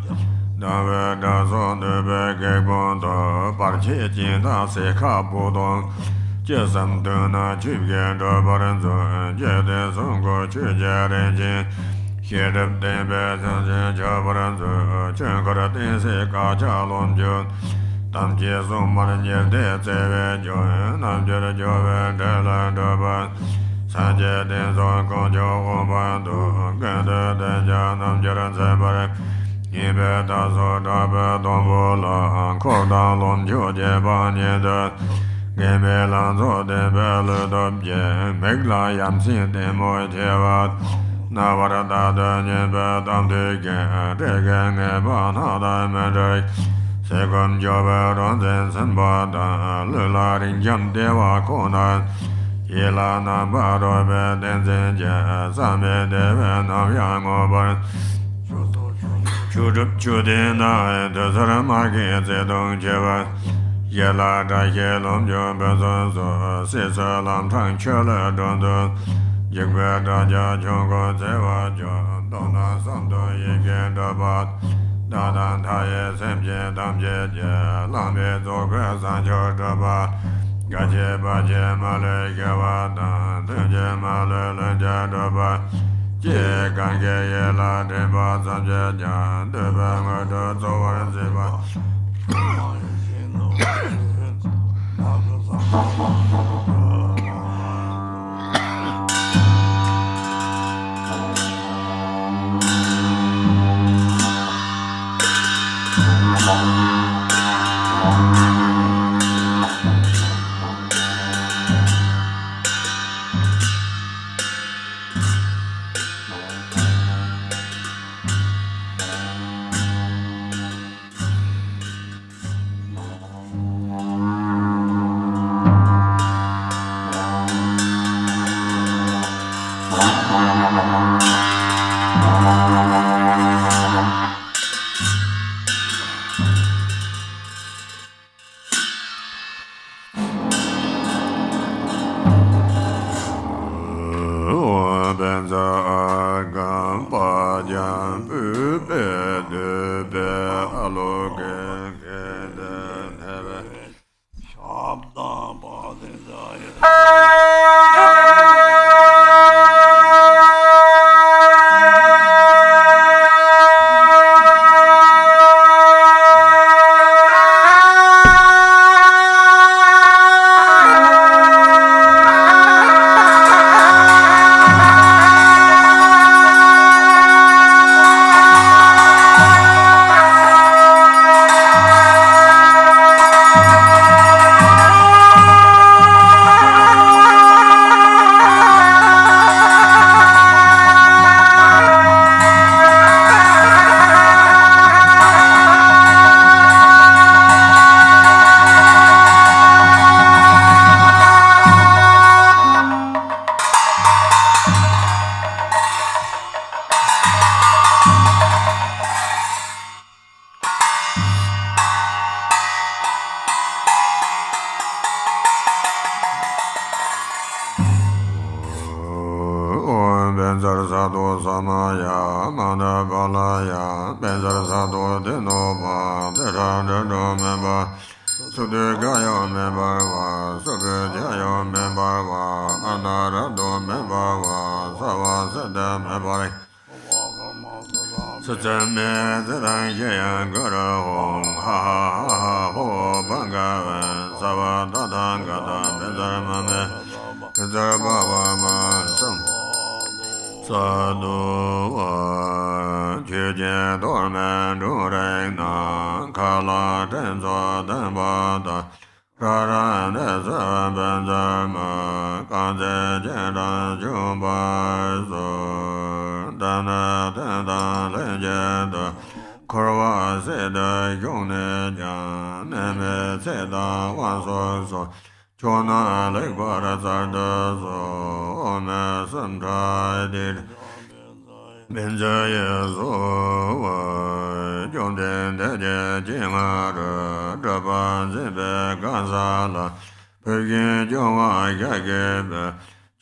Dawe Dazo Debe Gekbon To Parche Jinda Seka Budong Jesam Duna Chibgen Do Baranzo Jede Songo Chuje Renjin Shirib Debe Zanjin Chabaranzo Chenkara Tense Kacha Lomjun Tam Jesum Maranjir De Tseve Joen Namjir Jove Dela Doban Sanje Tenzo Konjo Obando Gende Denja Namjiran Sebare Ibe Tazo Dabe Dombola Kordan Lomjo Jeba Nyede Gebe Lanzo Debe Ludobje Megla Yamsin Demo Jevat Navarada Nyebe Damdege Dege Neba Nada Medek Sekum Jobe Ronzen Senbada Lula Rinjam Deva Konan Yela Nabaro Be Tenzin Je Same Deve Nam Yangobar Chudup Chudina Dezara Magi Zedong Jeva Yela Da Yelom Jo Bezon So Sisa Lam Tang Chele Dondon Yigwe Da Ja Chongo Zewa Jo Dona Samdo Yige Dabat Dadan Taye Semje Damje Je Lambe Zogwe Sancho Dabat Gaje Baje Male Gavada Tenje Male Lenja Dabat Je Gange Yela Deba Samje Jan Deba Ngado Zowan Zeba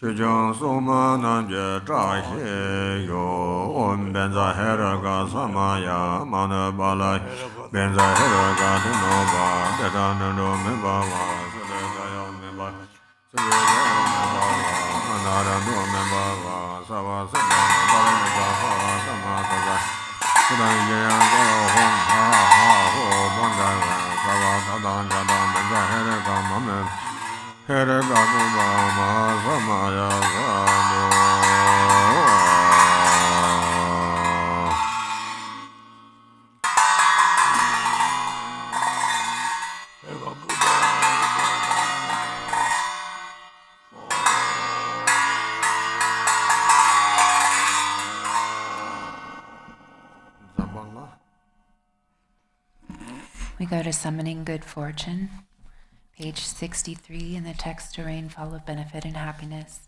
Jujang Soma Nanje Trahe Yo Om Benza Heraga Samaya Mana Balai Benza Heraga Dunova Dedanando Membava Sadegaya Memba Sadegaya Membava Anarando Membava Sava Sada Balaga Samataga Sadegaya Hong Ha Ha Ho Banga Sava Tadan Jadan Benza Heraga Mamen Here Gabuba Samaya We go to Summoning Good Fortune, page 63 in the text to Rainfall of Benefit and Happiness.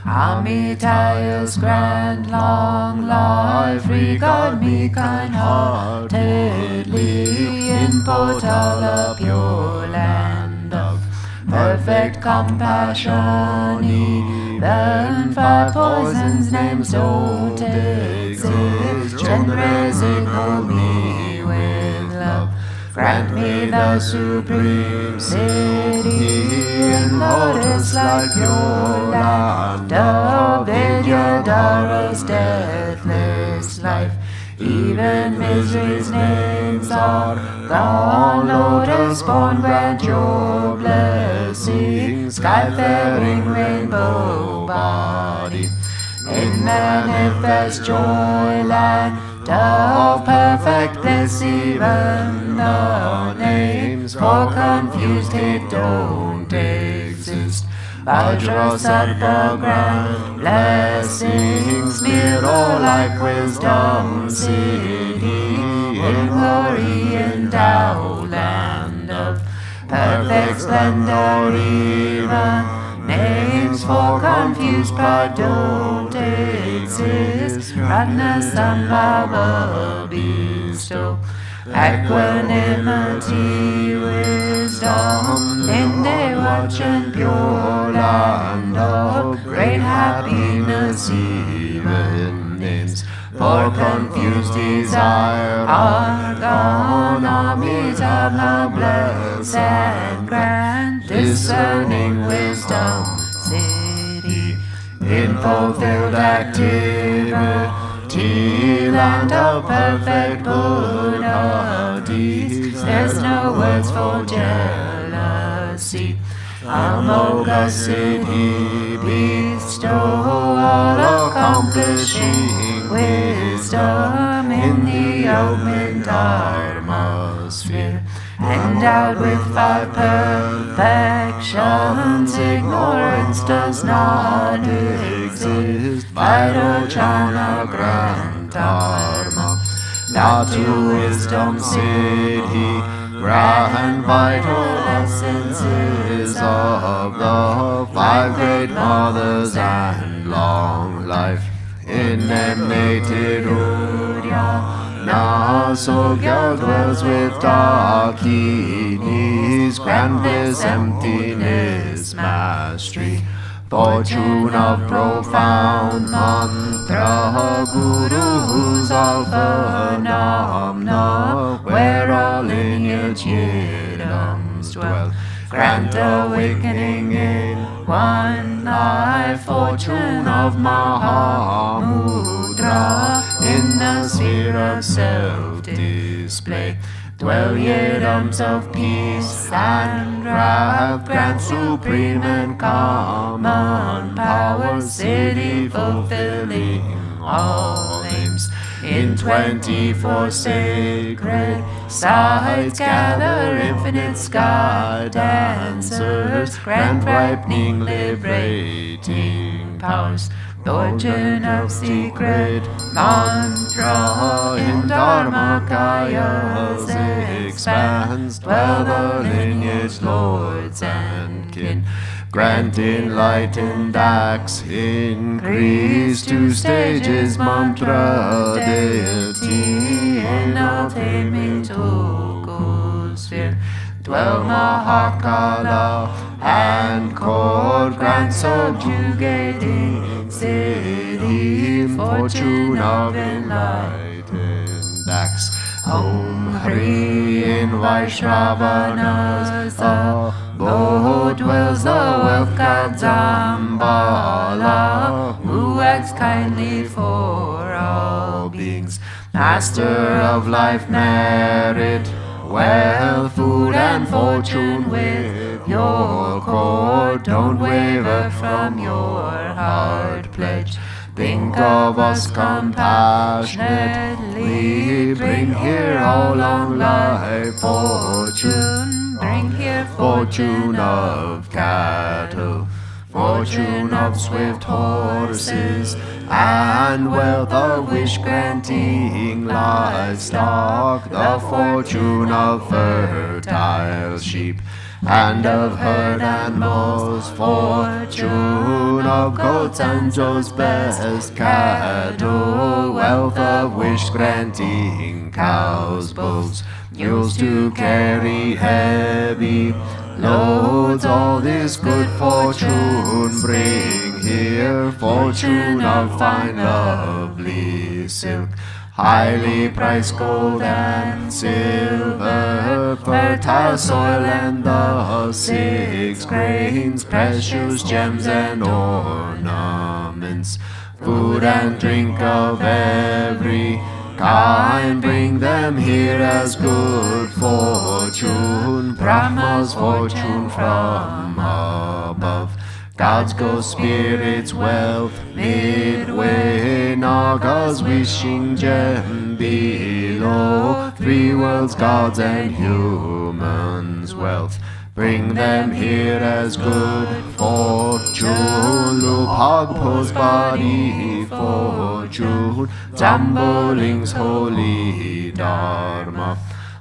Amitaya's grand long life, regard me kind-heartedly in Potala, pure land of perfect compassion. Even 5 poisons names don't exist. Generesical me with love. Grant me the supreme city in lotus like pure land of Vidyadhara's deathless life. Even misery's names are gone. Lotus born, grant your blessing. Sky-faring rainbow body in manifest joy land of perfect bliss. Even the names for confused hate don't exist. Vajrasattva grand blessings, mirror like wisdom city in glory endowed land of perfect splendor. Even names for confused pride don't exist. Ratnasambhava bestow equanimity, wisdom in day watch and pure land of great happiness. Even names for confused desire are gone. Amitabha bless and grant discerning wisdom city in fulfilled activity, land of perfect Buddha deeds. There's no words for jealousy. Amoga city bestow all accomplishing wisdom in the open Dharma sphere. Endowed with 5 perfections, ignorance does not exist. Vital jhana grand Dharma, not to wisdom city, grand vital essences of the 5 great mothers and long life. In emanated Udya Sadhana Sölkha dwells with Dakinis, grand bliss, emptiness, mastery. Fortune of profound mantra, Guru who's all phenomena, where all lineage yidams dwell. Grant awakening in one life, fortune of Mahamudra, in the sphere of self-display. Dwell yidams of peace and wrath, grant supreme and common power, city fulfilling all aims. In 24 sacred sites gather infinite sky dancers, grant ripening, liberating powers. Fortune of secret mantra in Dharma Kaya's expanse, dwell the lineage lords and kin. Grant enlightened acts increase, 2 stages mantra deity, in all taming to sphere. Dwell Mahakala and court, grant subjugating city, fortune of enlightened acts. Om Hari in Vaishravana's abode dwells the wealth god Zambala, who acts kindly for all beings. Master of life, merit, wealth, food and fortune with your court. Don't waver from your heart pledge. Think of us compassionately. Bring here all long life fortune. Bring here fortune of cattle, fortune of swift horses, and wealth of wish-granting livestock, the fortune of fertile sheep, and of herd animals, fortune of goats and Joe's best cattle, wealth of wish-granting cows, bulls, mules to carry heavy loads. All this good fortune bring here, fortune of fine lovely silk, highly priced gold and silver, fertile soil and the 6 grains, precious gems and ornaments, food and drink of every kind. Bring them here as good fortune, Brahma's fortune from above. Gods, ghosts, spirits, wealth, midway, Nagas wishing gem below, 3 worlds, gods and humans, wealth. Bring them here as good fortune, Lupagpo's body fortune, Zamboling's holy Dharma,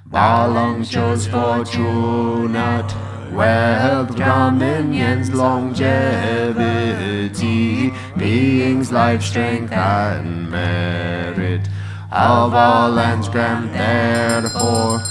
Balangcho's fortunate wealth, Brahminians longevity, beings life, strength and merit, of all lands grant their fortune.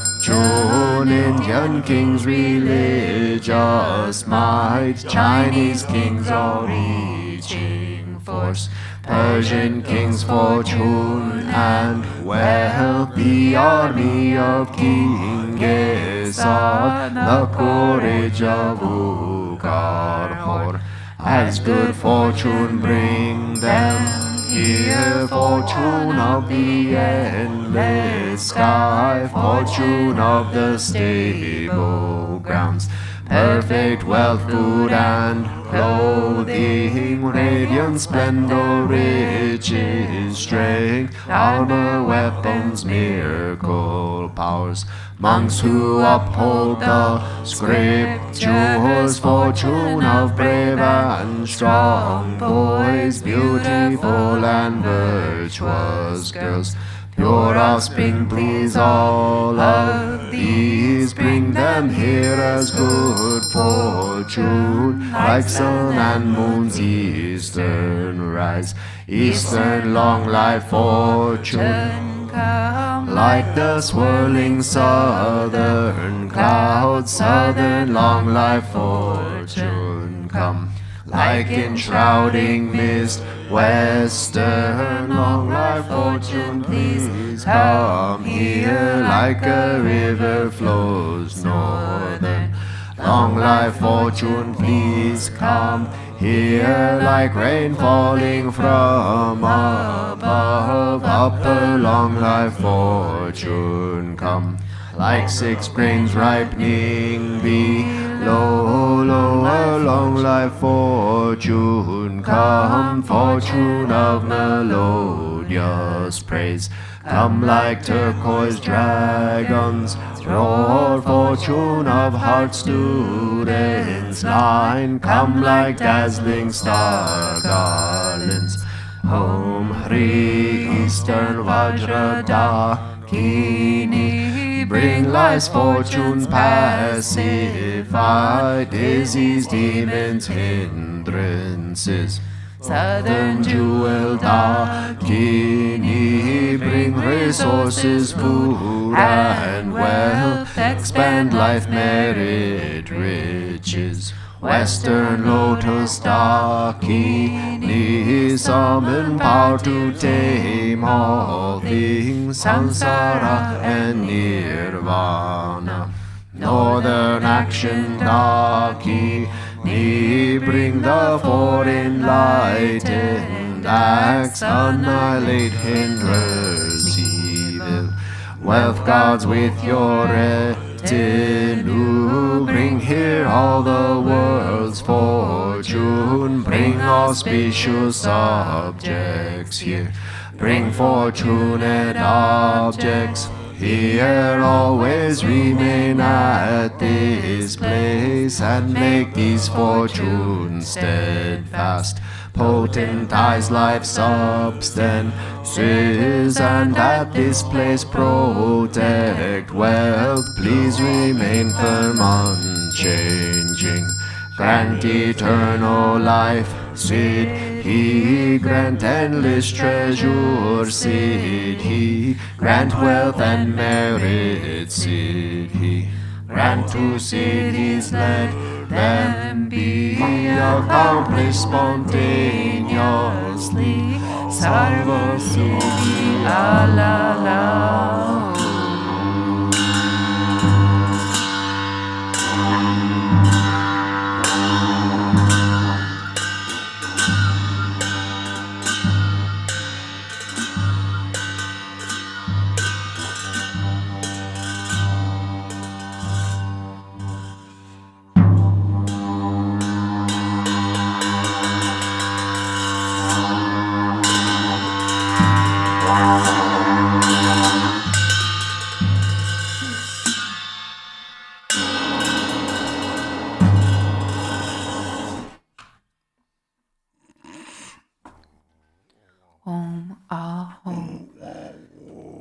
Indian kings religious might, Chinese kings all reaching force, Persian kings fortune and wealth, the army of King Gesar, the courage of Ugarhor, as good fortune bring them here, fortune of the endless sky, fortune of the stable grounds, perfect wealth, food and clothing, radiant splendor, riches, strength, armor, weapons, miracle powers, monks who uphold the scriptures, fortune of brave and strong boys, beautiful and virtuous girls, pure offspring, please all of these. Bring them here as good fortune, like sun and moon's eastern rise, eastern long life fortune. like the swirling southern clouds, southern long life fortune come. Like enshrouding mist, western long life fortune, please come here. Like a river flows northern long life fortune, please come here. Like rain falling from above, upper long life fortune come. Like 6 grains ripening below, lower long life fortune come. Fortune of melodious praise, come like turquoise dragons roar. Fortune of heart students line, come like dazzling star garlands. Om Hri Eastern Vajra Dakini, bring life's fortunes pacify, disease, demons, hindrances. Southern Jewel Dakini, bring resources, food and wealth, expand life, merit, riches. Western Lotus Dakini, summon power to tame all things, samsara and nirvana. Northern Action Dakini, bring the 4 enlightened acts, annihilate hinders evil. Wealth gods with your retinue, bring here all the world's fortune. Bring auspicious objects here, bring fortunate objects here. Always remain at this place and make these fortunes steadfast. Potentize life's substances, and at this place protect wealth. Please remain firm, unchanging. Grant eternal life, Siddhi. Grant endless treasure, Siddhi. Grant wealth and merit, Siddhi. Grant to cities, let them be accomplished spontaneously. Sarva Siddhi Alala.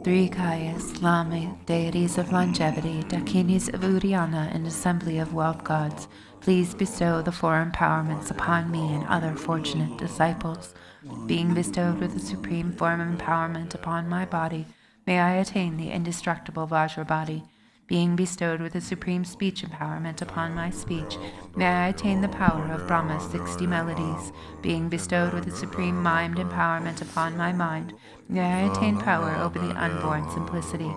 Three Kayas, Lama, deities of longevity, Dakinis of Uddiyana, and assembly of wealth gods, please bestow the 4 empowerments upon me and other fortunate disciples. Being bestowed with the supreme form of empowerment upon my body, may I attain the indestructible Vajra body. Being bestowed with the supreme speech empowerment upon my speech, may I attain the power of Brahma's 60 melodies. Being bestowed with the supreme mind empowerment upon my mind, may I attain power over the unborn simplicity.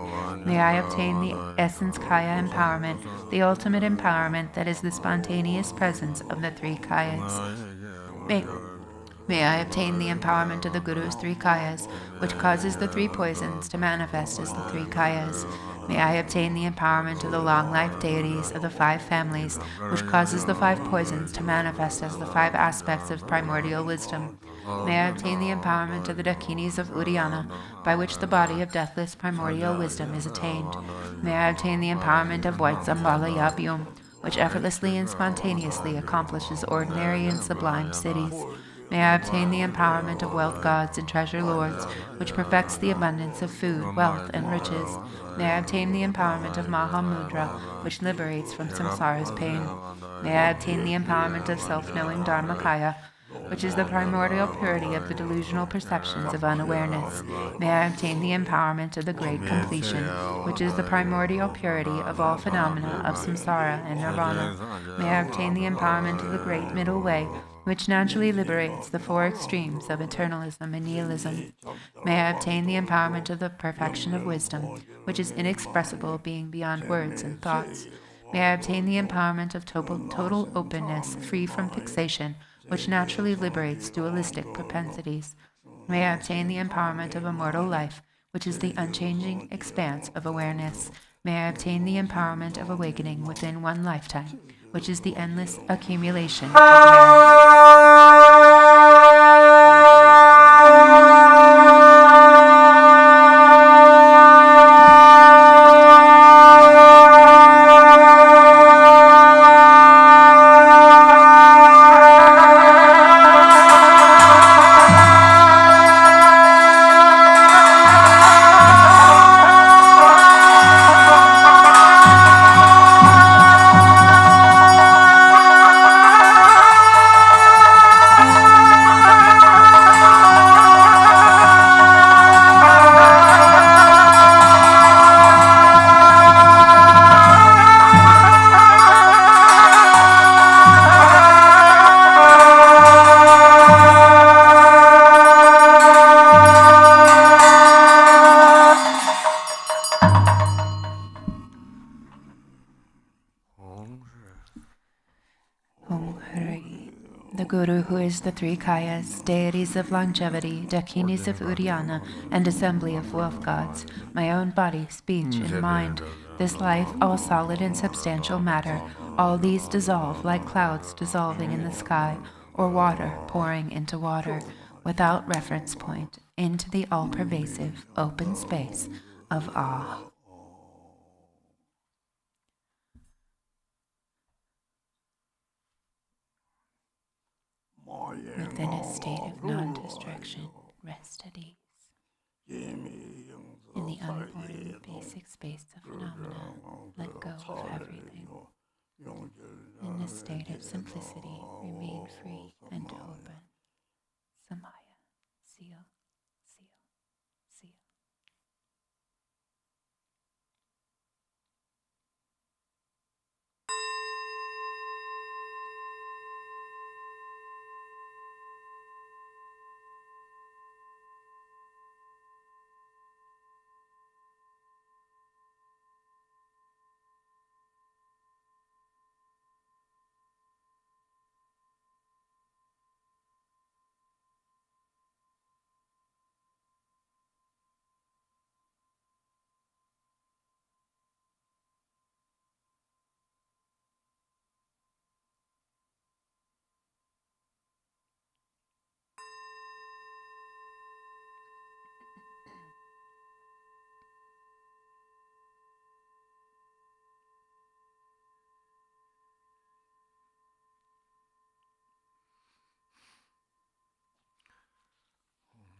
May I obtain the essence Kaya empowerment, the ultimate empowerment that is the spontaneous presence of the 3 Kayas. May I obtain the empowerment of the Guru's 3 Kayas, which causes the 3 poisons to manifest as the 3 Kayas. May I obtain the empowerment of the long life deities of the 5 families, which causes the 5 poisons to manifest as the 5 aspects of primordial wisdom. May I obtain the empowerment of the Dakinis of Uddiyana, by which the body of deathless primordial wisdom is attained. May I obtain the empowerment of White Zambala Yabyum, which effortlessly and spontaneously accomplishes ordinary and sublime cities. May I obtain the empowerment of wealth gods and treasure lords, which perfects the abundance of food, wealth, and riches. May I obtain the empowerment of Mahamudra, which liberates from samsara's pain. May I obtain the empowerment of self-knowing Dharmakaya, which is the primordial purity of the delusional perceptions of unawareness. May I obtain the empowerment of the great completion, which is the primordial purity of all phenomena of samsara and nirvana. May I obtain the empowerment of the great middle way, which naturally liberates the four extremes of eternalism and nihilism. May I obtain the empowerment of the perfection of wisdom, which is inexpressible, being beyond words and thoughts. May I obtain the empowerment of total openness, free from fixation, which naturally liberates dualistic propensities. May I obtain the empowerment of immortal life, which is the unchanging expanse of awareness. May I obtain the empowerment of awakening within one lifetime, which is the endless accumulation of merit. The Guru, who is the three Kayas, deities of longevity, dakinis of Uddiyana, and assembly of wolf gods, my own body, speech, and mind, this life, all solid and substantial matter, all these dissolve like clouds dissolving in the sky, or water pouring into water, without reference point, into the all-pervasive, open space of awe. Within a state of non-distraction, rest at ease. In the unborn basic space of phenomena, let go of everything. In a state of simplicity, remain free and open. Samaya, seal, seal, seal.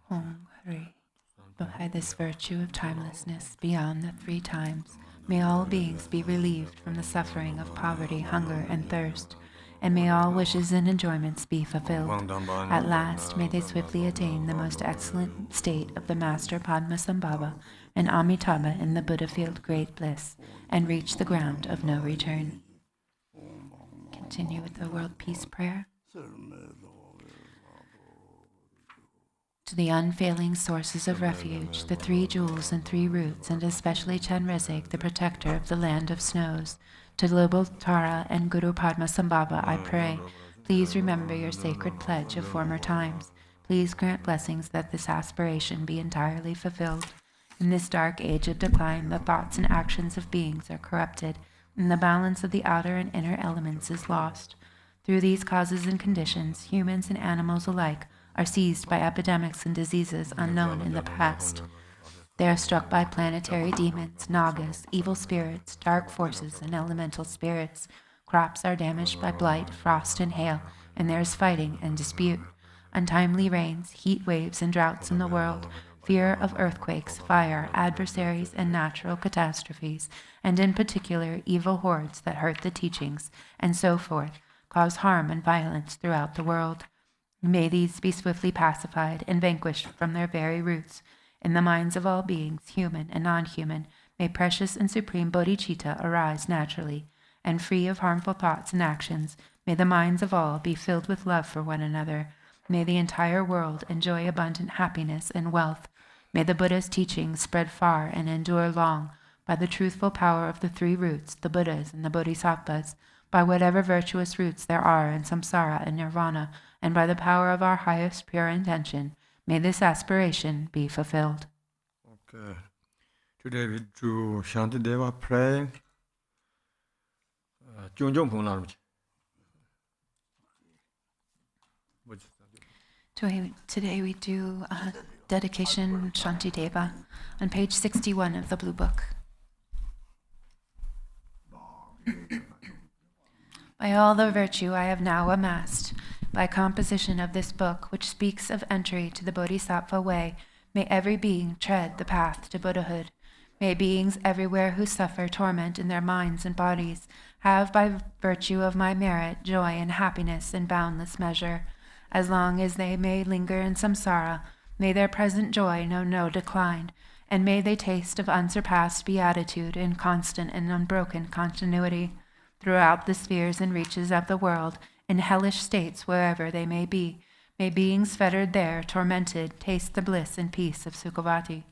Om Hari. By this virtue of timelessness beyond the three times, may all beings be relieved from the suffering of poverty, hunger, and thirst, and may all wishes and enjoyments be fulfilled. At last, may they swiftly attain the most excellent state of the Master Padmasambhava and Amitabha in the Buddha-field great bliss, and reach the ground of no return. Continue with the World Peace Prayer. To the unfailing sources of refuge, the three jewels and three roots, and especially Chenrezig, the protector of the land of snows, to Global Tara and Guru Padmasambhava, I pray, please remember your sacred pledge of former times. Please grant blessings that this aspiration be entirely fulfilled. In this dark age of decline, the thoughts and actions of beings are corrupted, and the balance of the outer and inner elements is lost. Through these causes and conditions, humans and animals alike are seized by epidemics and diseases unknown in the past. They are struck by planetary demons, nagas, evil spirits, dark forces, and elemental spirits. Crops are damaged by blight, frost, and hail, and there is fighting and dispute. Untimely rains, heat waves, and droughts in the world, fear of earthquakes, fire, adversaries, and natural catastrophes, and in particular evil hordes that hurt the teachings, and so forth, cause harm and violence throughout the world. May these be swiftly pacified and vanquished from their very roots. In the minds of all beings, human and non-human, may precious and supreme bodhicitta arise naturally, and free of harmful thoughts and actions. May the minds of all be filled with love for one another. May the entire world enjoy abundant happiness and wealth. May the Buddha's teachings spread far and endure long, by the truthful power of the three roots, the Buddhas and the Bodhisattvas, by whatever virtuous roots there are in samsara and nirvana, and by the power of our highest pure intention. May this aspiration be fulfilled. Okay. Today we do Shantideva praying. Today we do dedication Shantideva on page 61 of the Blue Book. By all the virtue I have now amassed, by composition of this book, which speaks of entry to the Bodhisattva way, may every being tread the path to Buddhahood. May beings everywhere who suffer torment in their minds and bodies have, by virtue of my merit, joy and happiness in boundless measure. As long as they may linger in samsara, may their present joy know no decline, and may they taste of unsurpassed beatitude in constant and unbroken continuity. Throughout the spheres and reaches of the world, in hellish states wherever they may be, may beings fettered there, tormented, taste the bliss and peace of Sukhavati.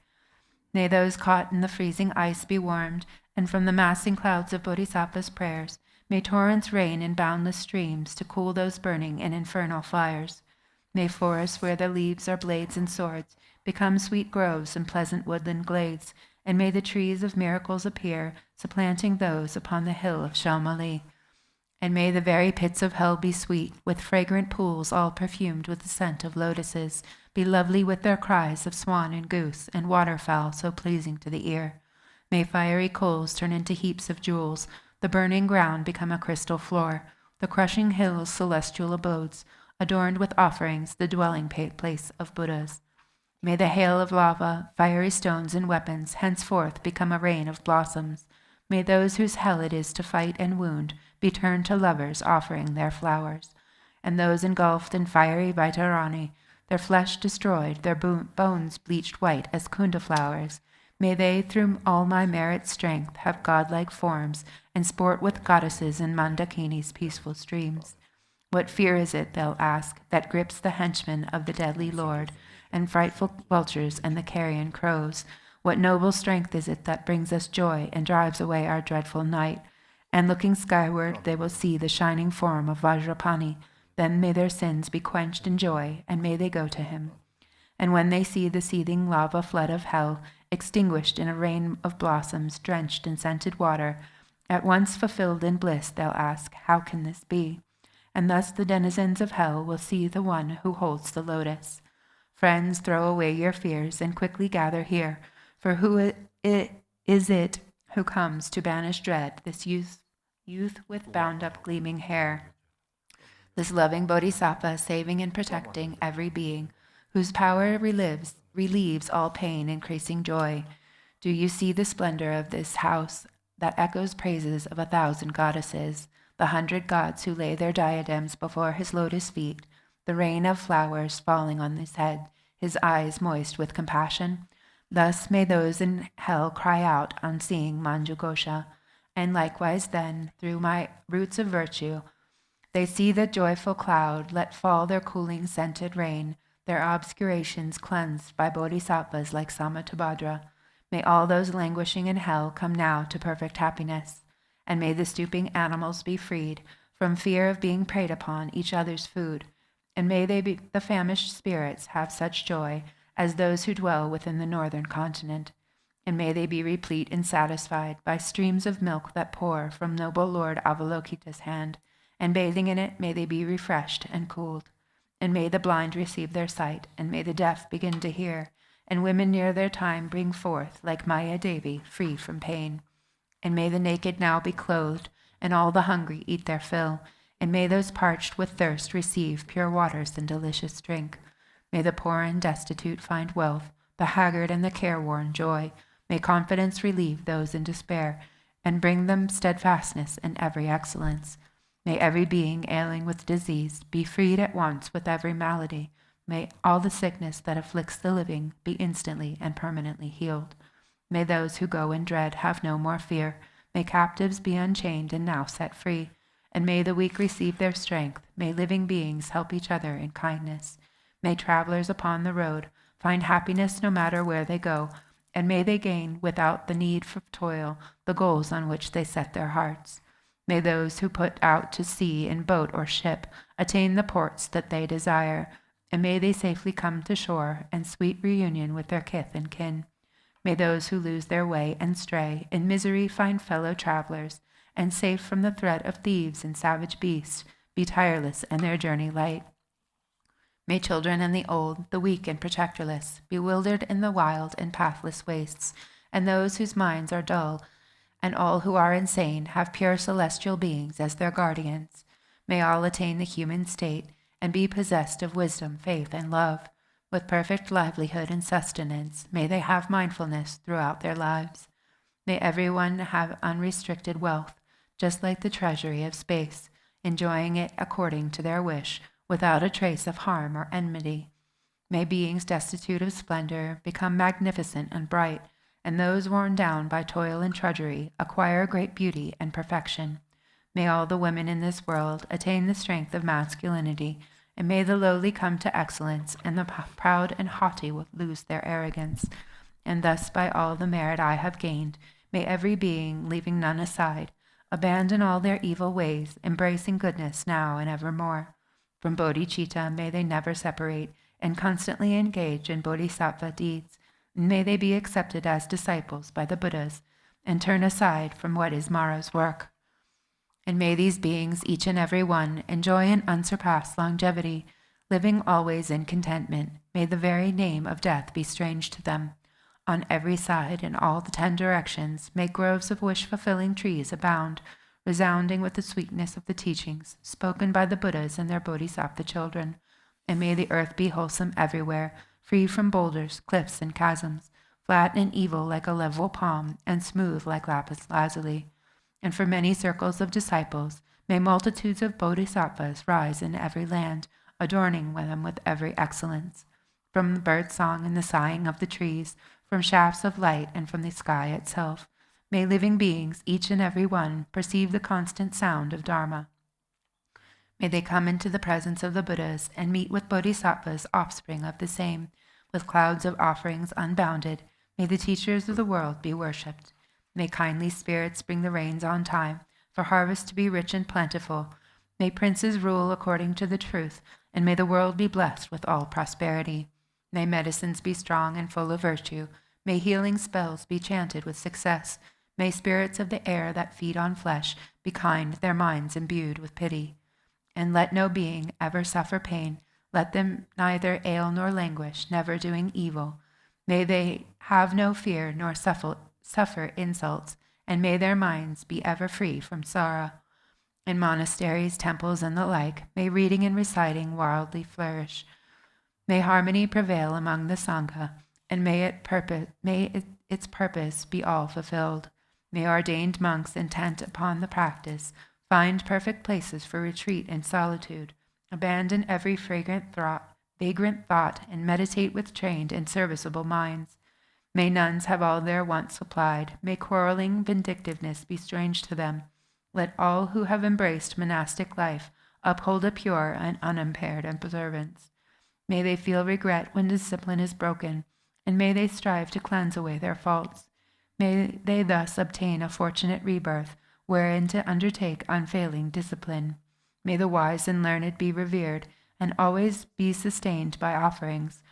May those caught in the freezing ice be warmed, and from the massing clouds of Bodhisattva's prayers, may torrents rain in boundless streams to cool those burning in infernal fires. May forests where the leaves are blades and swords become sweet groves and pleasant woodland glades, and may the trees of miracles appear, supplanting those upon the hill of Shalmali. And may the very pits of hell be sweet, with fragrant pools all perfumed with the scent of lotuses, be lovely with their cries of swan and goose, and waterfowl so pleasing to the ear. May fiery coals turn into heaps of jewels, the burning ground become a crystal floor, the crushing hills celestial abodes, adorned with offerings, the dwelling place of Buddhas. May the hail of lava, fiery stones, and weapons henceforth become a rain of blossoms. May those whose hell it is to fight and wound be turned to lovers offering their flowers. And those engulfed in fiery Vaitarani, their flesh destroyed, their bones bleached white as kunda flowers, may they through all my merit strength have godlike forms and sport with goddesses in Mandakini's peaceful streams. What fear is it, they'll ask, that grips the henchmen of the deadly Lord, and frightful vultures and the carrion crows? What noble strength is it that brings us joy and drives away our dreadful night? And looking skyward, they will see the shining form of Vajrapani. Then may their sins be quenched in joy, and may they go to him. And when they see the seething lava flood of hell, extinguished in a rain of blossoms, drenched in scented water, at once fulfilled in bliss, they'll ask, how can this be? And thus the denizens of hell will see the one who holds the lotus. Friends, throw away your fears and quickly gather here, for who is it who comes to banish dread, this youth with bound-up gleaming hair, this loving bodhisattva saving and protecting every being, whose power relieves all pain, increasing joy. Do you see the splendor of this house that echoes praises of 1,000 goddesses, the 100 gods who lay their diadems before his lotus feet, the rain of flowers falling on his head, his eyes moist with compassion? Thus may those in hell cry out on seeing Manjughosha, and likewise then, through my roots of virtue, they see the joyful cloud let fall their cooling scented rain, their obscurations cleansed by bodhisattvas like Samatobhadra. May all those languishing in hell come now to perfect happiness, and may the stooping animals be freed from fear of being preyed upon each other's food, and may the famished spirits have such joy as those who dwell within the northern continent, and may they be replete and satisfied by streams of milk that pour from noble Lord Avalokita's hand, and bathing in it may they be refreshed and cooled. And may the blind receive their sight, and may the deaf begin to hear, and women near their time bring forth, like Maya Devi, free from pain. And may the naked now be clothed, and all the hungry eat their fill, and may those parched with thirst receive pure waters and delicious drink. May the poor and destitute find wealth, the haggard and the careworn joy. May confidence relieve those in despair, and bring them steadfastness and every excellence. May every being ailing with disease be freed at once with every malady. May all the sickness that afflicts the living be instantly and permanently healed. May those who go in dread have no more fear. May captives be unchained and now set free. And may the weak receive their strength. May living beings help each other in kindness. May travelers upon the road find happiness no matter where they go. And may they gain, without the need for toil, the goals on which they set their hearts. May those who put out to sea in boat or ship attain the ports that they desire, and may they safely come to shore and sweet reunion with their kith and kin. May those who lose their way and stray in misery find fellow travelers, and safe from the threat of thieves and savage beasts, be tireless and their journey light. May children and the old, the weak and protectorless, bewildered in the wild and pathless wastes, and those whose minds are dull, and all who are insane have pure celestial beings as their guardians. May all attain the human state and be possessed of wisdom, faith, and love. With perfect livelihood and sustenance, may they have mindfulness throughout their lives. May everyone have unrestricted wealth, just like the treasury of space, enjoying it according to their wish, without a trace of harm or enmity. May beings destitute of splendor become magnificent and bright, and those worn down by toil and drudgery acquire great beauty and perfection. May all the women in this world attain the strength of masculinity, and may the lowly come to excellence, and the proud and haughty lose their arrogance. And thus, by all the merit I have gained, may every being, leaving none aside, abandon all their evil ways, embracing goodness now and evermore. From bodhicitta may they never separate, and constantly engage in bodhisattva deeds. May they be accepted as disciples by the Buddhas, and turn aside from what is Mara's work. And may these beings, each and every one, enjoy an unsurpassed longevity, living always in contentment. May the very name of death be strange to them. On every side, in all the 10 directions, may groves of wish-fulfilling trees abound, resounding with the sweetness of the teachings spoken by the Buddhas and their bodhisattva children. And may the earth be wholesome everywhere, free from boulders, cliffs, and chasms, flat and evil like a level palm, and smooth like lapis lazuli. And for many circles of disciples, may multitudes of bodhisattvas rise in every land, adorning them with every excellence. From the bird song and the sighing of the trees, from shafts of light and from the sky itself, may living beings, each and every one, perceive the constant sound of Dharma. May they come into the presence of the Buddhas and meet with bodhisattvas, offspring of the same, with clouds of offerings unbounded. May the teachers of the world be worshipped. May kindly spirits bring the rains on time, for harvest to be rich and plentiful. May princes rule according to the truth, and may the world be blessed with all prosperity. May medicines be strong and full of virtue. May healing spells be chanted with success. May spirits of the air that feed on flesh be kind, their minds imbued with pity. And let no being ever suffer pain. Let them neither ail nor languish, never doing evil. May they have no fear nor suffer insults, and may their minds be ever free from sorrow. In monasteries, temples, and the like, may reading and reciting wildly flourish. May harmony prevail among the Sangha, and may its purpose be all fulfilled. May ordained monks intent upon the practice find perfect places for retreat and solitude, abandon every vagrant thought, and meditate with trained and serviceable minds. May nuns have all their wants supplied. May quarreling vindictiveness be strange to them. Let all who have embraced monastic life uphold a pure and unimpaired observance. May they feel regret when discipline is broken, and may they strive to cleanse away their faults. May they thus obtain a fortunate rebirth, wherein to undertake unfailing discipline. May the wise and learned be revered, and always be sustained by offerings.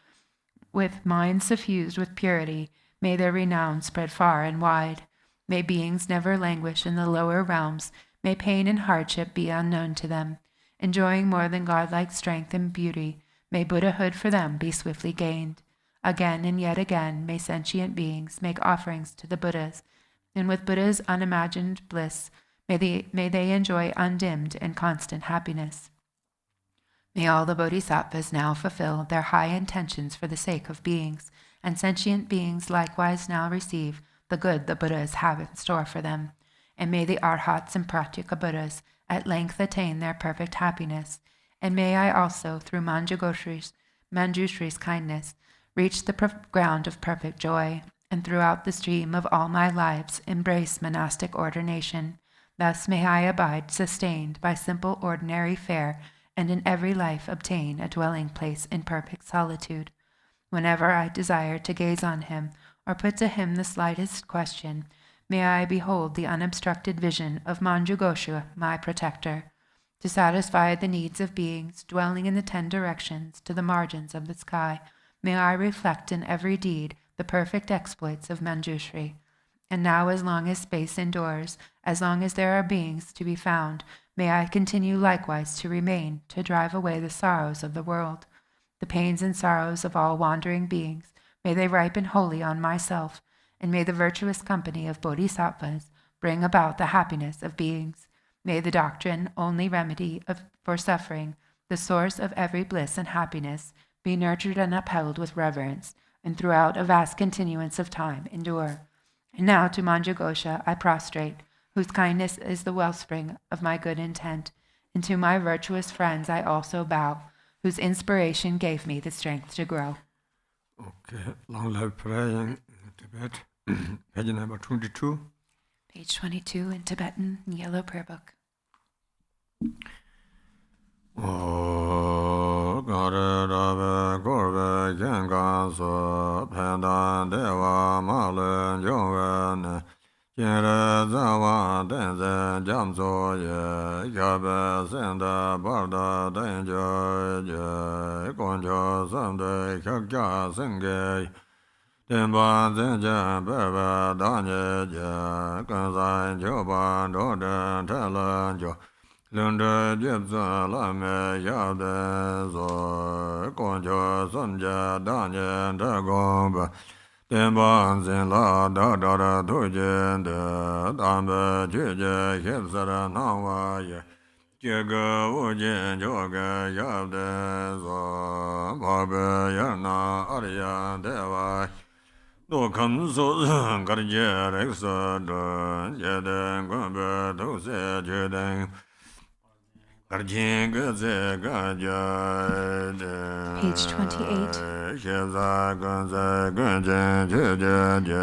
With minds suffused with purity, may their renown spread far and wide. May beings never languish in the lower realms. May pain and hardship be unknown to them. Enjoying more than godlike strength and beauty, may Buddhahood for them be swiftly gained. Again and yet again may sentient beings make offerings to the Buddhas, and with Buddha's unimagined bliss, may they enjoy undimmed and constant happiness. May all the bodhisattvas now fulfill their high intentions for the sake of beings, and sentient beings likewise now receive the good the Buddhas have in store for them. and may the Arhats and Pratyeka Buddhas at length attain their perfect happiness, and may I also, through Manjushri's kindness, reach the ground of perfect joy, and throughout the stream of all my lives embrace monastic ordination. Thus may I abide sustained by simple ordinary fare, and in every life obtain a dwelling place in perfect solitude. Whenever I desire to gaze on him, or put to him the slightest question, may I behold the unobstructed vision of Manjughosha, my protector. To satisfy the needs of beings dwelling in the 10 directions to the margins of the sky, may I reflect in every deed the perfect exploits of Manjushri. And now, as long as space endures, as long as there are beings to be found, may I continue likewise to remain, to drive away the sorrows of the world. The pains and sorrows of all wandering beings, may they ripen wholly on myself, and may the virtuous company of bodhisattvas bring about the happiness of beings. May the doctrine, only remedy for suffering, the source of every bliss and happiness, be nurtured and upheld with reverence, and throughout a vast continuance of time endure. And now to Manjughosha I prostrate, whose kindness is the wellspring of my good intent, and to my virtuous friends I also bow, whose inspiration gave me the strength to grow. Okay, long life praying in Tibet, page number 22. Page 22 in Tibetan, Yellow Prayer Book. Gare Rabe Gorbe Gengan So Pendan Deva Malen Joven Jere Zawa Tenzin Jamzo Ye Yabe Senda Barda Denjo Ye Gonjo Samde Kakya Senge Tenban Zenja Bebe Danye Je Kanzai Joban Doden Telan Jo Lunda Jibza Lame Yade Zo Konjo Sanja Danye Dagomba Tenban Zin La Dada Tujen De Dambe Juje Hipsara Nawa Ye Jega Ujin Joga Yabde Zo Babe Yarna Arya Deva Do Kam So Garje Reksa Do Jeden Gumbe Tuse Jeden Garchen Gaze Gaja Page 28. Sheza Ganze Ganjen Jeje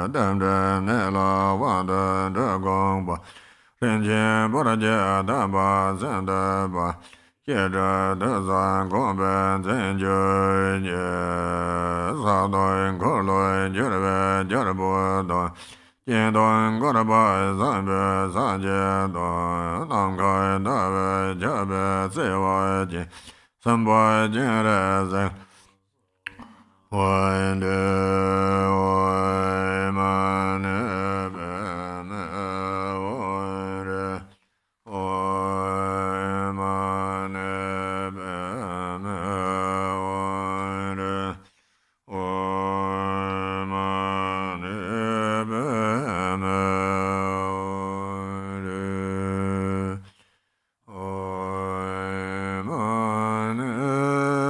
Damde Nela Wanda Dagomba Renjen Boraja Daba Zendaba Jeda Dazan Gomben Zenjo Sadoin Korloin Jerebe Jerebo Don Jendon Goraba Zambe Sanje Don Namkai Dabe Jabe Sewa Jin Samba Jere Zen Wande Oimane Bene Oire Oimane Bene Oire Oimane Bene Oire Oimane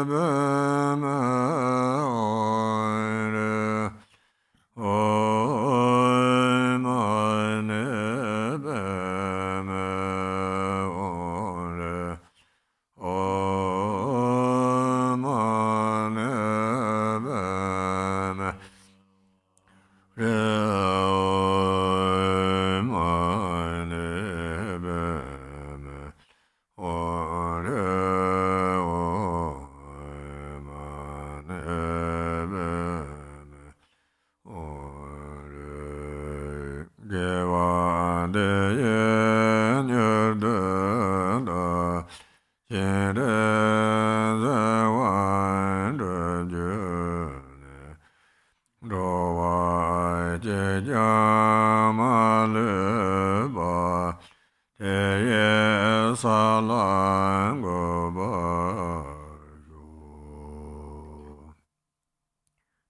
Bene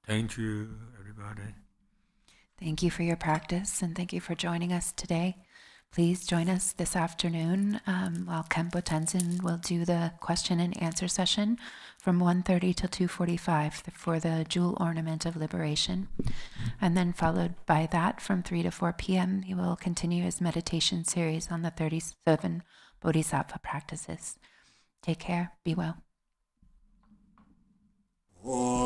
Thank you, everybody. Thank you for your practice, and thank you for joining us today. Please join us this afternoon while Khenpo Tenzin will do the question and answer session from 1:30 till 2:45 for the jewel ornament of liberation. And then followed by that from 3 to 4 p.m. he will continue his meditation series on the 37 Bodhisattva practices. Take care. Be well. Oh,